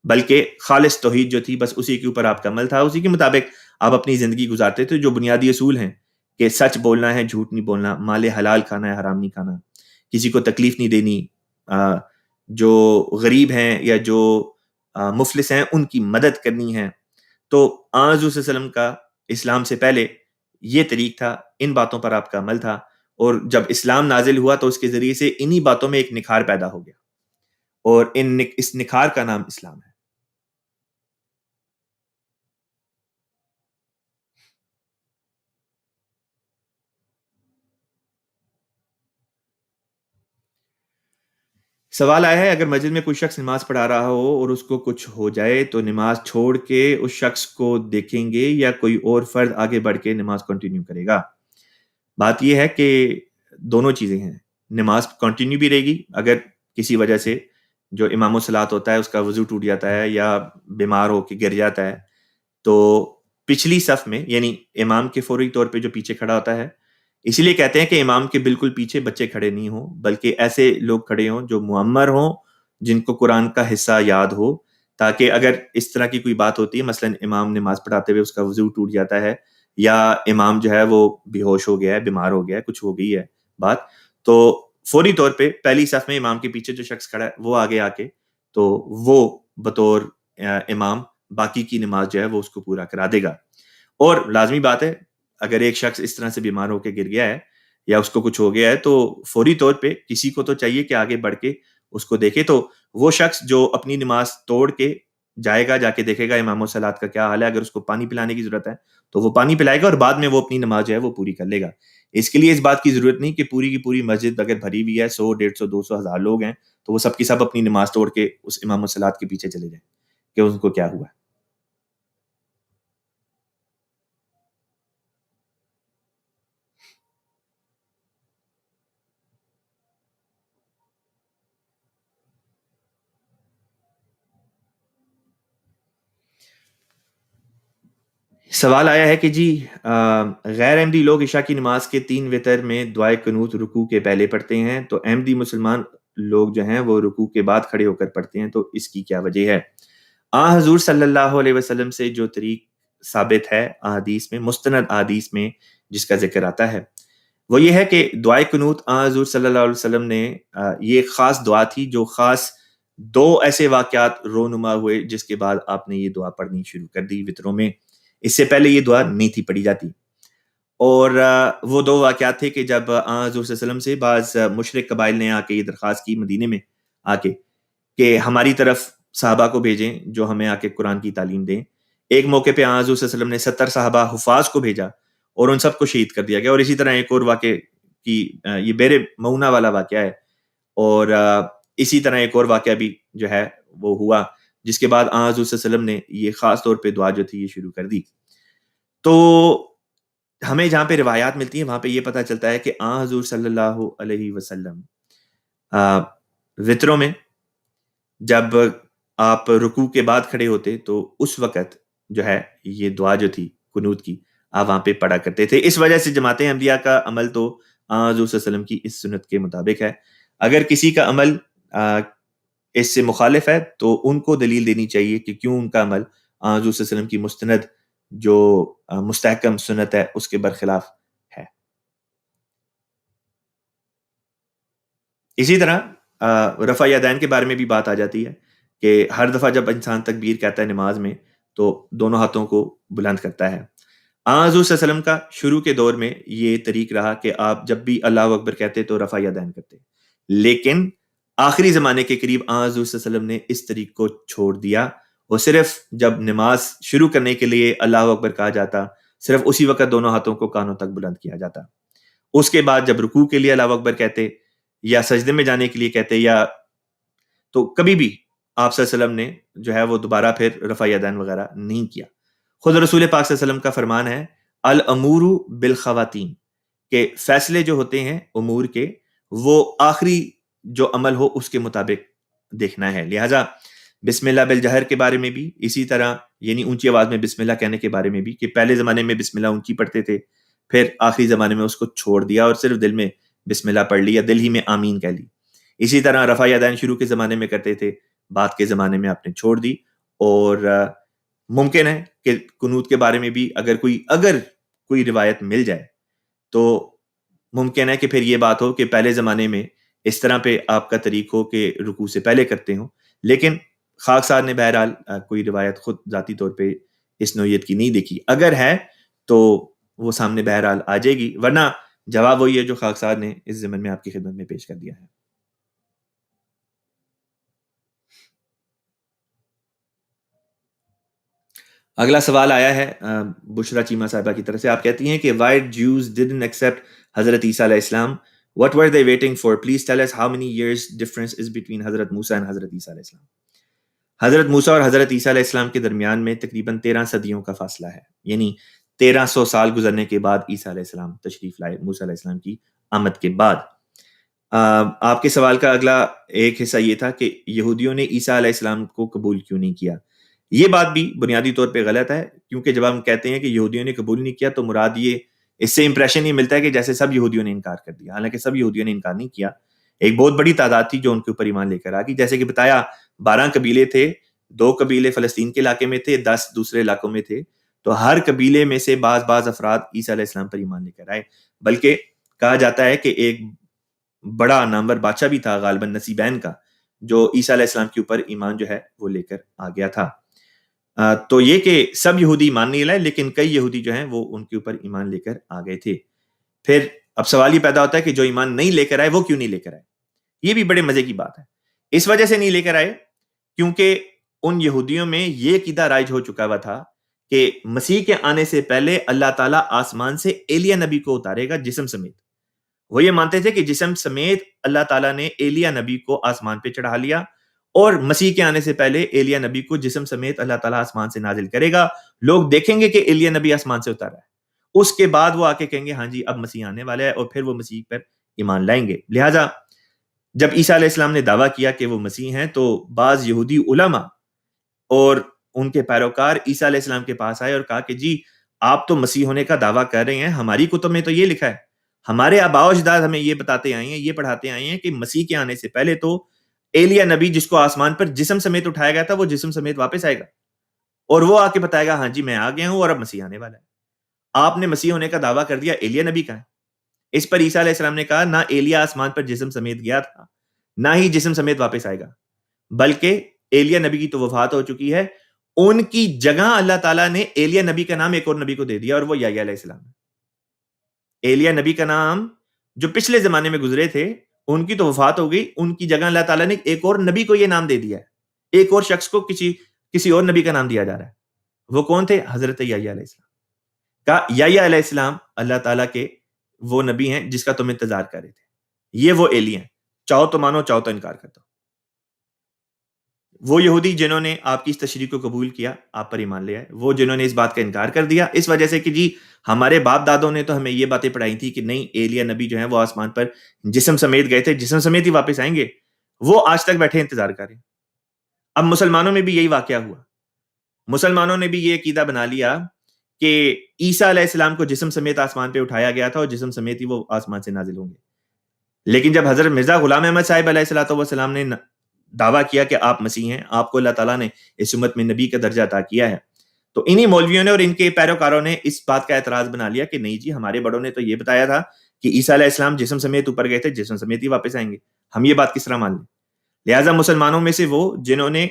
بلکہ خالص توحید جو تھی بس اسی کے اوپر آپ کا عمل تھا، اسی کے مطابق آپ اپنی زندگی گزارتے تھے. جو بنیادی اصول ہیں کہ سچ بولنا ہے، جھوٹ نہیں بولنا، مال حلال کھانا ہے، حرام نہیں کھانا، کسی کو تکلیف نہیں دینی، جو غریب ہیں یا جو مفلس ہیں ان کی مدد کرنی ہے. تو حضور صلی اللہ علیہ وسلم کا اسلام سے پہلے یہ طریق تھا، ان باتوں پر آپ کا عمل تھا. اور جب اسلام نازل ہوا تو اس کے ذریعے سے انہی باتوں میں ایک نکھار پیدا ہو گیا، اور اس نکھار کا نام اسلام ہے. سوال آیا ہے اگر مسجد میں کوئی شخص نماز پڑھا رہا ہو اور اس کو کچھ ہو جائے تو نماز چھوڑ کے اس شخص کو دیکھیں گے یا کوئی اور فرد آگے بڑھ کے نماز کنٹینیو کرے گا؟ بات یہ ہے کہ دونوں چیزیں ہیں. نماز کنٹینیو بھی رہے گی اگر کسی وجہ سے جو امام الصلاۃ ہوتا ہے اس کا وضو ٹوٹ جاتا ہے یا بیمار ہو کے گر جاتا ہے، تو پچھلی صف میں یعنی امام کے فوری طور پہ جو پیچھے کھڑا ہوتا ہے، اسی لیے کہتے ہیں کہ امام کے بالکل پیچھے بچے کھڑے نہیں ہوں، بلکہ ایسے لوگ کھڑے ہوں جو معمر ہوں، جن کو قرآن کا حصہ یاد ہو، تاکہ اگر اس طرح کی کوئی بات ہوتی ہے، مثلا امام نماز پڑھاتے ہوئے اس کا وضو ٹوٹ جاتا ہے یا امام جو ہے وہ بے ہوش ہو گیا ہے، بیمار ہو گیا ہے، کچھ ہو گئی ہے بات، تو فوری طور پہ پہلی صف میں امام کے پیچھے جو شخص کھڑا ہے وہ آگے آ کے تو وہ بطور امام باقی کی نماز جو ہے وہ اس کو پورا کرا دے گا. اور لازمی بات ہے اگر ایک شخص اس طرح سے بیمار ہو کے گر گیا ہے یا اس کو کچھ ہو گیا ہے تو فوری طور پہ کسی کو تو چاہیے کہ آگے بڑھ کے اس کو دیکھے، تو وہ شخص جو اپنی نماز توڑ کے جائے گا، جا کے دیکھے گا امام الصلاۃ کا کیا حال ہے، اگر اس کو پانی پلانے کی ضرورت ہے تو وہ پانی پلائے گا اور بعد میں وہ اپنی نماز جو ہے وہ پوری کر لے گا۔ اس کے لیے اس بات کی ضرورت نہیں کہ پوری کی پوری مسجد اگر بھری ہوئی ہے، 100 150 200 1000 لوگ ہیں، تو وہ سب کی سب اپنی نماز توڑ کے اس امام الصلاۃ کے پیچھے چلے جائیں کہ ان کو کیا ہوا ہے۔ سوال آیا ہے کہ جی غیر احمدی لوگ عشاء کی نماز کے 3 وتر میں دعائے قنوت رکوع کے پہلے پڑھتے ہیں، تو احمدی مسلمان لوگ جو ہیں وہ رکوع کے بعد کھڑے ہو کر پڑھتے ہیں، تو اس کی کیا وجہ ہے؟ حضور صلی اللہ علیہ وسلم سے جو طریق ثابت ہے احادیث میں، مستند احادیث میں جس کا ذکر آتا ہے، وہ یہ ہے کہ دعائے قنوت حضور صلی اللہ علیہ وسلم نے یہ ایک خاص دعا تھی جو خاص 2 ایسے واقعات رونما ہوئے جس کے بعد آپ نے یہ دعا پڑھنی شروع کر دی وطروں میں۔ اس سے پہلے یہ دعا نہیں تھی پڑھی جاتی، اور وہ 2 واقعات تھے کہ جب حضور صلی اللہ علیہ وسلم سے بعض مشرک قبائل نے آ کے یہ درخواست کی مدینے میں آ کے کہ ہماری طرف صحابہ کو بھیجیں جو ہمیں آ کے قرآن کی تعلیم دیں۔ ایک موقع پہ حضور صلی اللہ علیہ وسلم نے 70 صحابہ حفاظ کو بھیجا اور ان سب کو شہید کر دیا گیا، اور اسی طرح ایک اور واقع کی یہ بیر معونہ والا واقعہ ہے، اور اسی طرح ایک اور واقعہ بھی جو ہے وہ ہوا جس کے بعد حضور صلی اللہ علیہ وسلم نے یہ خاص طور پہ دعا جو تھی یہ شروع کر دی۔ تو ہمیں جہاں پہ روایات ملتی ہیں وہاں پہ یہ پتہ چلتا ہے کہ حضور صلی اللہ علیہ وسلم وطروں میں جب آپ رکوع کے بعد کھڑے ہوتے تو اس وقت جو ہے یہ دعا جو تھی قنوت کی آپ وہاں پہ پڑھا کرتے تھے۔ اس وجہ سے جماعت احمدیہ کا عمل تو حضور صلی اللہ علیہ وسلم کی اس سنت کے مطابق ہے۔ اگر کسی کا عمل اس سے مخالف ہے تو ان کو دلیل دینی چاہیے کہ کیوں ان کا عمل حضور صلی اللہ علیہ وسلم کی مستند جو مستحکم سنت ہے اس کے برخلاف ہے۔ اسی طرح رفع یدین کے بارے میں بھی بات آ جاتی ہے کہ ہر دفعہ جب انسان تکبیر کہتا ہے نماز میں تو دونوں ہاتھوں کو بلند کرتا ہے۔ حضور صلی اللہ علیہ وسلم کا شروع کے دور میں یہ طریق رہا کہ آپ جب بھی اللہ اکبر کہتے تو رفع یدین کرتے، لیکن آخری زمانے کے قریب حضور صلی اللہ علیہ وسلم نے اس طریق کو چھوڑ دیا، اور صرف جب نماز شروع کرنے کے لیے اللہ اکبر کہا جاتا صرف اسی وقت دونوں ہاتھوں کو کانوں تک بلند کیا جاتا۔ اس کے بعد جب رکوع کے لیے اللہ اکبر کہتے یا سجدے میں جانے کے لیے کہتے یا تو کبھی بھی آپ صلی اللہ علیہ وسلم نے جو ہے وہ دوبارہ پھر رفع یدین وغیرہ نہیں کیا۔ خود رسول پاک صلی اللہ علیہ وسلم کا فرمان ہے الامور بالخواتین، کہ فیصلے جو ہوتے ہیں امور کے وہ آخری جو عمل ہو اس کے مطابق دیکھنا ہے، لہٰذا بسم اللہ بالجہر کے بارے میں بھی اسی طرح، یعنی اونچی آواز میں بسم اللہ کہنے کے بارے میں بھی، کہ پہلے زمانے میں بسم اللہ اونچی پڑھتے تھے، پھر آخری زمانے میں اس کو چھوڑ دیا اور صرف دل میں بسم اللہ پڑھ لی یا دل ہی میں آمین کہہ لی۔ اسی طرح رفع یدین شروع کے زمانے میں کرتے تھے، بعد کے زمانے میں آپ نے چھوڑ دی، اور ممکن ہے کہ قنوت کے بارے میں بھی اگر کوئی روایت مل جائے تو ممکن ہے کہ پھر یہ بات ہو کہ پہلے زمانے میں اس طرح پہ آپ کا طریق ہو کہ رکوع سے پہلے کرتے ہوں، لیکن خاکسار نے بہرحال کوئی روایت خود ذاتی طور پہ اس نوعیت کی نہیں دیکھی۔ اگر ہے تو وہ سامنے بہرحال آ جائے گی، ورنہ جواب وہی ہے جو خاکسار نے اس ضمن میں آپ کی خدمت میں پیش کر دیا ہے۔ اگلا سوال آیا ہے بشرا چیمہ صاحبہ کی طرف سے، آپ کہتی ہیں کہ why Jews didn't accept حضرت عیسیٰ علیہ السلام, what were they waiting for, please tell us how many years difference is between حضرت موسیٰ and حضرت عیسیٰ علیہ السلام۔ حضرت موسیٰ اور حضرت عیسیٰ علیہ السلام کے درمیان میں تقریباً 13 صدیوں کا فاصلہ ہے، یعنی 1300 سال گزرنے کے بعد عیسیٰ علیہ السلام تشریف لائے، موسیٰ علیہ السلام کی آمد کے بعد۔ آپ کے سوال کا اگلا ایک حصہ یہ تھا کہ یہودیوں نے عیسیٰ علیہ السلام کو قبول کیوں نہیں کیا۔ یہ بات بھی بنیادی طور پہ غلط ہے، کیونکہ جب ہم کہتے ہیں کہ یہودیوں نے قبول نہیں کیا تو مراد یہ، اس سے امپریشن یہ ملتا ہے کہ جیسے سب یہودیوں نے انکار کر دیا، حالانکہ سب یہودیوں نے انکار نہیں کیا۔ ایک بہت بڑی تعداد تھی جو ان کے اوپر ایمان لے کر آ گئی، جیسے کہ بتایا 12 قبیلے تھے، 2 قبیلے فلسطین کے علاقے میں تھے، 10 دوسرے علاقوں میں تھے، تو ہر قبیلے میں سے بعض افراد عیسیٰ علیہ السلام پر ایمان لے کر آئے، بلکہ کہا جاتا ہے کہ ایک بڑا نامور بادشاہ بھی تھا غالباً نصیبین کا، جو عیسیٰ علیہ السلام کے اوپر ایمان جو ہے وہ لے کر آ گیا تھا۔ تو یہ کہ سب یہودی ایمان نہیں لائے، لیکن کئی یہودی جو ہیں وہ ان کے اوپر ایمان لے کر آ گئے تھے۔ پھر اب سوال یہ پیدا ہوتا ہے کہ جو ایمان نہیں لے کر آئے وہ کیوں نہیں لے کر آئے؟ یہ بھی بڑے مزے کی بات ہے۔ اس وجہ سے نہیں لے کر آئے کیونکہ ان یہودیوں میں یہ عقیدہ رائج ہو چکا ہوا تھا کہ مسیح کے آنے سے پہلے اللہ تعالیٰ آسمان سے ایلیا نبی کو اتارے گا جسم سمیت. وہ یہ مانتے تھے کہ جسم سمیت اللہ تعالیٰ نے ایلیا نبی کو آسمان پہ چڑھا لیا اور مسیح کے آنے سے پہلے ایلیا نبی کو جسم سمیت اللہ تعالیٰ آسمان سے نازل کرے گا. لوگ دیکھیں گے کہ ایلیا نبی آسمان سے اتارا ہے, اس کے بعد وہ آ کے کہیں گے ہاں جی اب مسیح آنے والا ہے, اور پھر وہ مسیح پر ایمان لائیں گے. لہٰذا جب عیسیٰ علیہ السلام نے دعویٰ کیا کہ وہ مسیح ہیں تو بعض یہودی علماء اور ان کے پیروکار عیسیٰ علیہ السلام کے پاس آئے اور کہا کہ جی آپ تو مسیح ہونے کا دعویٰ کر رہے ہیں, ہماری کتب میں تو یہ لکھا ہے, ہمارے آباء و اجداد ہمیں یہ بتاتے آئے ہیں, یہ پڑھاتے آئے ہیں کہ مسیح کے آنے سے پہلے تو ایلیا نبی جس کو آسمان پر جسم سمیت اٹھایا گیا تھا وہ جسم سمیت واپس آئے گا اور وہ آ کے بتائے گا ہاں جی میں آ گیا ہوں اور اب مسیح آنے والا ہے. آپ نے مسیح ہونے کا دعویٰ کر دیا, ایلیا نبی کا ہے. اس پر عیسیٰ علیہ السلام نے کہا نہ ایلیا آسمان پر جسم سمیت گیا تھا نہ ہی جسم سمیت واپس آئے گا, بلکہ ایلیا نبی کی تو وفات ہو چکی ہے, ان کی جگہ اللہ تعالیٰ نے ایلیا نبی کا نام ایک اور نبی کو دے دیا اور وہ یحییٰ علیہ السلام ہے. ایلیا نبی کا نام جو پچھلے زمانے میں گزرے تھے ان کی تو وفات ہو گئی, ان کی جگہ اللہ تعالیٰ نے ایک اور نبی کو یہ نام دے دیا ہے, ایک اور شخص کو کسی اور نبی کا نام دیا جا رہا ہے. وہ کون تھے؟ حضرت یحییٰ علیہ السلام. کہا یحییٰ علیہ السلام اللہ تعالیٰ کے وہ نبی ہیں جس کا تم انتظار کر رہے تھے, یہ وہ ایلی ہیں, چاہو تو مانو چاہو تو انکار کر دو. وہ یہودی جنہوں نے آپ کی اس تشریح کو قبول کیا, آپ پر ایمان لے آئے, وہ جنہوں نے اس بات کا انکار کر دیا اس وجہ سے کہ جی ہمارے باپ دادوں نے تو ہمیں یہ باتیں پڑھائی تھی کہ نہیں ایلیا نبی جو ہیں وہ آسمان پر جسم سمیت گئے تھے, جسم سمیت ہی واپس آئیں گے, وہ آج تک بیٹھے انتظار کر رہے ہیں. اب مسلمانوں میں بھی یہی واقعہ ہوا, مسلمانوں نے بھی یہ عقیدہ بنا لیا کہ عیسیٰ علیہ السلام کو جسم سمیت آسمان پہ اٹھایا گیا تھا اور جسم سمیت ہی وہ آسمان سے نازل ہوں گے. لیکن جب حضرت مرزا غلام احمد صاحب علیہ الصلوۃ والسلام نے دعویٰ کیا کہ آپ مسیح ہیں, آپ کو اللہ تعالیٰ نے اس امت میں نبی کا درجہ عطا کیا ہے, تو انہی مولویوں نے اور ان کے پیروکاروں نے اس بات کا اعتراض بنا لیا کہ نہیں جی ہمارے بڑوں نے تو یہ بتایا تھا کہ عیسیٰ علیہ السلام جسم سمیت اوپر گئے تھے, جسم سمیت ہی واپس آئیں گے, ہم یہ بات کس طرح مان لیں. لہٰذا مسلمانوں میں سے وہ جنہوں نے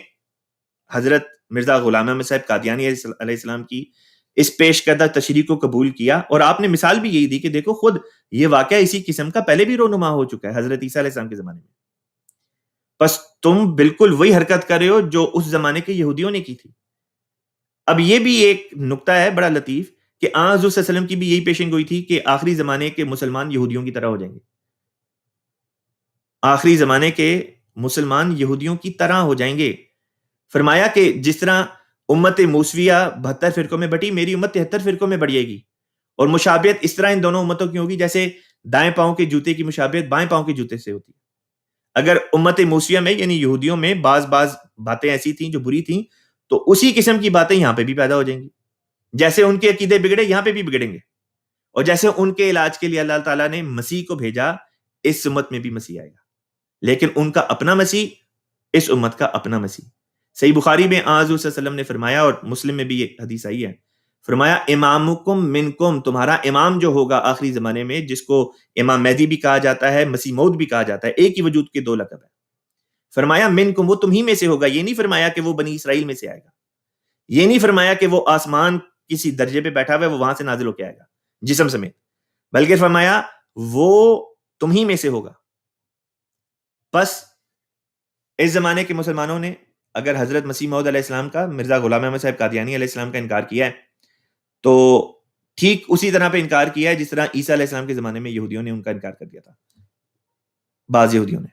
حضرت مرزا غلام احمد صاحب قادیانی علیہ السلام کی اس پیش کردہ تشریح کو قبول کیا, اور آپ نے مثال بھی یہی دی کہ دیکھو خود یہ واقعہ اسی قسم کا پہلے بھی رونما ہو چکا ہے حضرت عیسیٰ علیہ السلام کے زمانے میں, بس تم بالکل وہی حرکت کر رہے ہو جو اس زمانے کے یہودیوں نے کی تھی. اب یہ بھی ایک نقطہ ہے بڑا لطیف کہ آن حضور صلی اللہ علیہ وسلم کی بھی یہی پیشن گوئی تھی کہ آخری زمانے کے مسلمان یہودیوں کی طرح ہو جائیں گے, آخری زمانے کے مسلمان یہودیوں کی طرح ہو جائیں گے. فرمایا کہ جس طرح امت موسویہ 72 فرقوں میں بٹی, میری امت 73 فرقوں میں بڑھ جائے گی, اور مشابہت اس طرح ان دونوں امتوں کی ہوگی جیسے دائیں پاؤں کے جوتے کی مشابہت بائیں پاؤں کے جوتے سے ہوتی ہے. اگر امت موسویہ میں یعنی یہودیوں میں بعض باتیں ایسی تھیں جو بری تھیں, تو اسی قسم کی باتیں یہاں پہ بھی پیدا ہو جائیں گی. جیسے ان کے عقیدے بگڑے یہاں پہ بھی بگڑیں گے, اور جیسے ان کے علاج کے لیے اللہ تعالیٰ نے مسیح کو بھیجا, اس امت میں بھی مسیح آئے گا, لیکن ان کا اپنا مسیح, اس امت کا اپنا مسیح. صحیح بخاری میں آن حضور صلی اللہ علیہ وسلم نے فرمایا, اور مسلم میں بھی یہ حدیث آئی ہے, فرمایا امامکم منکم, تمہارا امام جو ہوگا آخری زمانے میں, جس کو امام مہدی بھی کہا جاتا ہے, مسیح موعود بھی کہا جاتا ہے, ایک ہی وجود کے دو لقب ہے. فرمایا منکم, وہ تم ہی میں سے ہوگا. یہ نہیں فرمایا کہ وہ بنی اسرائیل میں سے آئے گا, یہ نہیں فرمایا کہ وہ آسمان کسی درجے پہ بیٹھا ہوا ہے وہ وہاں سے نازل ہو کے آئے گا جسم سمیت, بلکہ فرمایا وہ تم ہی میں سے ہوگا. بس اس زمانے کے مسلمانوں نے اگر حضرت مسیح موعود علیہ السلام کا, مرزا غلام احمد صاحب قادیانی علیہ السلام کا انکار کیا ہے, تو ٹھیک اسی طرح پہ انکار کیا ہے جس طرح عیسیٰ علیہ السلام کے زمانے میں یہودیوں نے ان کا انکار کر دیا تھا, بعض یہودیوں نے.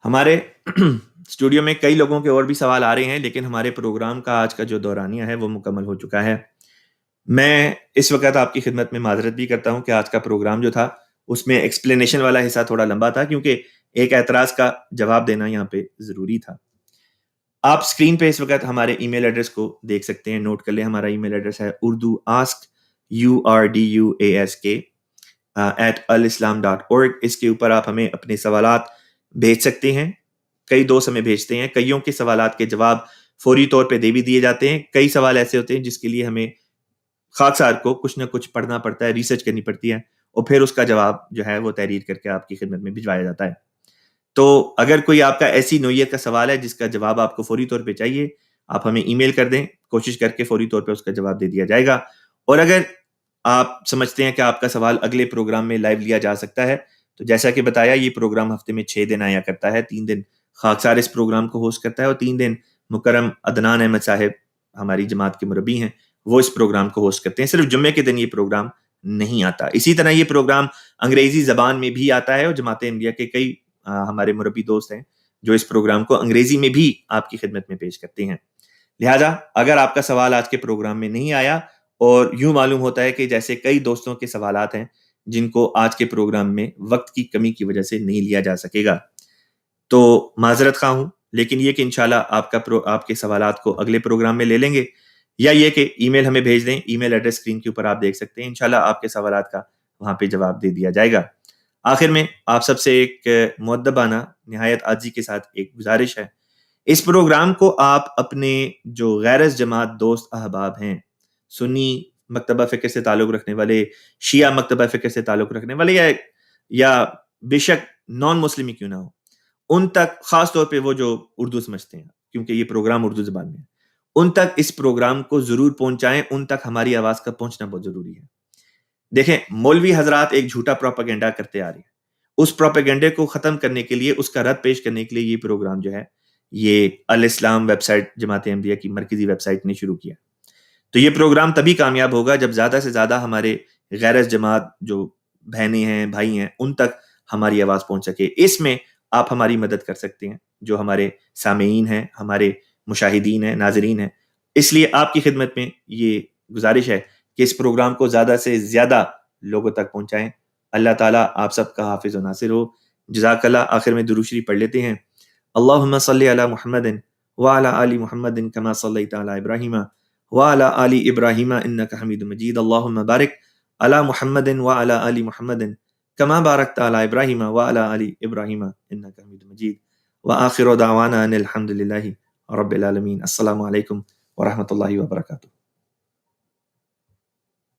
ہمارے اسٹوڈیو میں کئی لوگوں کے اور بھی سوال آ رہے ہیں, لیکن ہمارے پروگرام کا آج کا جو دورانیہ ہے وہ مکمل ہو چکا ہے. میں اس وقت آپ کی خدمت میں معذرت بھی کرتا ہوں کہ آج کا پروگرام جو تھا اس میں ایکسپلینیشن والا حصہ تھوڑا لمبا تھا, کیونکہ ایک اعتراض کا جواب دینا یہاں پہ ضروری تھا. آپ اسکرین پہ اس وقت ہمارے ای میل ایڈریس کو دیکھ سکتے ہیں, نوٹ کر لیں. ہمارا ای میل ایڈریس ہے urduask @alislam.org. اس کے اوپر آپ ہمیں اپنے سوالات بھیج سکتے ہیں. کئی دوست ہمیں بھیجتے ہیں, کئیوں کے سوالات کے جواب فوری طور پہ دے بھی دیے جاتے ہیں. کئی سوال ایسے ہوتے ہیں جس کے لیے ہمیں خاکسار کو کچھ نہ کچھ پڑھنا پڑتا ہے, ریسرچ کرنی پڑتی ہے, اور پھر اس کا جواب جو ہے وہ تحریر کر کے آپ کی خدمت میں بھجوایا جاتا ہے. تو اگر کوئی آپ کا ایسی نوعیت کا سوال ہے جس کا جواب آپ کو فوری طور پہ چاہیے, آپ ہمیں ای میل کر دیں, کوشش کر کے فوری طور پہ اس کا جواب دے دیا جائے گا. اور اگر آپ سمجھتے ہیں کہ آپ کا سوال اگلے پروگرام میں لائیو لیا جا سکتا ہے، تو جیسا کہ بتایا یہ پروگرام ہفتے میں 6 دن آیا کرتا ہے. 3 دن خاکسار اس پروگرام کو ہوسٹ کرتا ہے اور 3 دن مکرم عدنان احمد صاحب ہماری جماعت کے مربی ہیں، وہ اس پروگرام کو ہوسٹ کرتے ہیں. صرف جمعے کے دن یہ پروگرام نہیں آتا. اسی طرح یہ پروگرام انگریزی زبان میں بھی آتا ہے اور جماعت احمدیہ کے کئی ہمارے مربی دوست ہیں جو اس پروگرام کو انگریزی میں بھی آپ کی خدمت میں پیش کرتے ہیں. لہذا اگر آپ کا سوال آج کے پروگرام میں نہیں آیا اور یوں معلوم ہوتا ہے کہ جیسے کئی دوستوں کے سوالات ہیں جن کو آج کے پروگرام میں وقت کی کمی کی وجہ سے نہیں لیا جا سکے گا، تو معذرت خواہ ہوں، لیکن یہ کہ انشاءاللہ آپ کے سوالات کو اگلے پروگرام میں لے لیں گے، یا یہ کہ ای میل ہمیں بھیج دیں. ای میل ایڈریس اسکرین کے اوپر آپ دیکھ سکتے ہیں. انشاءاللہ آپ کے سوالات کا وہاں پہ جواب دے دیا جائے گا. آخر میں آپ سب سے ایک مؤدبانہ نہایت عاجزی کے ساتھ ایک گزارش ہے، اس پروگرام کو آپ اپنے جو غیر جماعت دوست احباب ہیں، سنی مکتبہ فکر سے تعلق رکھنے والے، شیعہ مکتبہ فکر سے تعلق رکھنے والے، یا بے شک نان مسلم ہی کیوں نہ ہو، ان تک، خاص طور پہ وہ جو اردو سمجھتے ہیں کیونکہ یہ پروگرام اردو زبان میں ہے، ان تک اس پروگرام کو ضرور پہنچائیں. ان تک ہماری آواز کا پہنچنا بہت ضروری ہے. دیکھیں، مولوی حضرات ایک جھوٹا پروپیگنڈا کرتے آ رہے ہیں. اس پروپیگنڈے کو ختم کرنے کے لیے، اس کا رد پیش کرنے کے لیے یہ پروگرام جو ہے، یہ الاسلام ویب سائٹ، جماعت احمدیہ کی مرکزی ویب سائٹ نے شروع کیا. تو یہ پروگرام تبھی کامیاب ہوگا جب زیادہ سے زیادہ ہمارے غیر جماعت جو بہنیں ہیں، بھائی ہیں، ان تک ہماری آواز پہنچ سکے. اس میں آپ ہماری مدد کر سکتے ہیں، جو ہمارے سامعین ہیں، ہمارے مشاہدین ہیں، ناظرین ہیں. اس لیے آپ کی خدمت میں یہ گزارش ہے کہ اس پروگرام کو زیادہ سے زیادہ لوگوں تک پہنچائیں. اللہ تعالیٰ آپ سب کا حافظ و ناصر ہو. جزاک اللہ. آخر میں درود شریف پڑھ لیتے ہیں. اللہم صلی علی محمد وعلی آل محمد کما صلیت علی ابراہیم وعلی آل ابراہیم انک حمید مجید. اللہم بارک علی محمد وعلی آل محمد کما بارکت علی ابراہیم وعلی آل ابراہیم انک حمید مجید. وآخر دعوانا ان الحمد للہ رب العالمین. السلام علیکم ورحمۃ اللہ وبرکاتہ.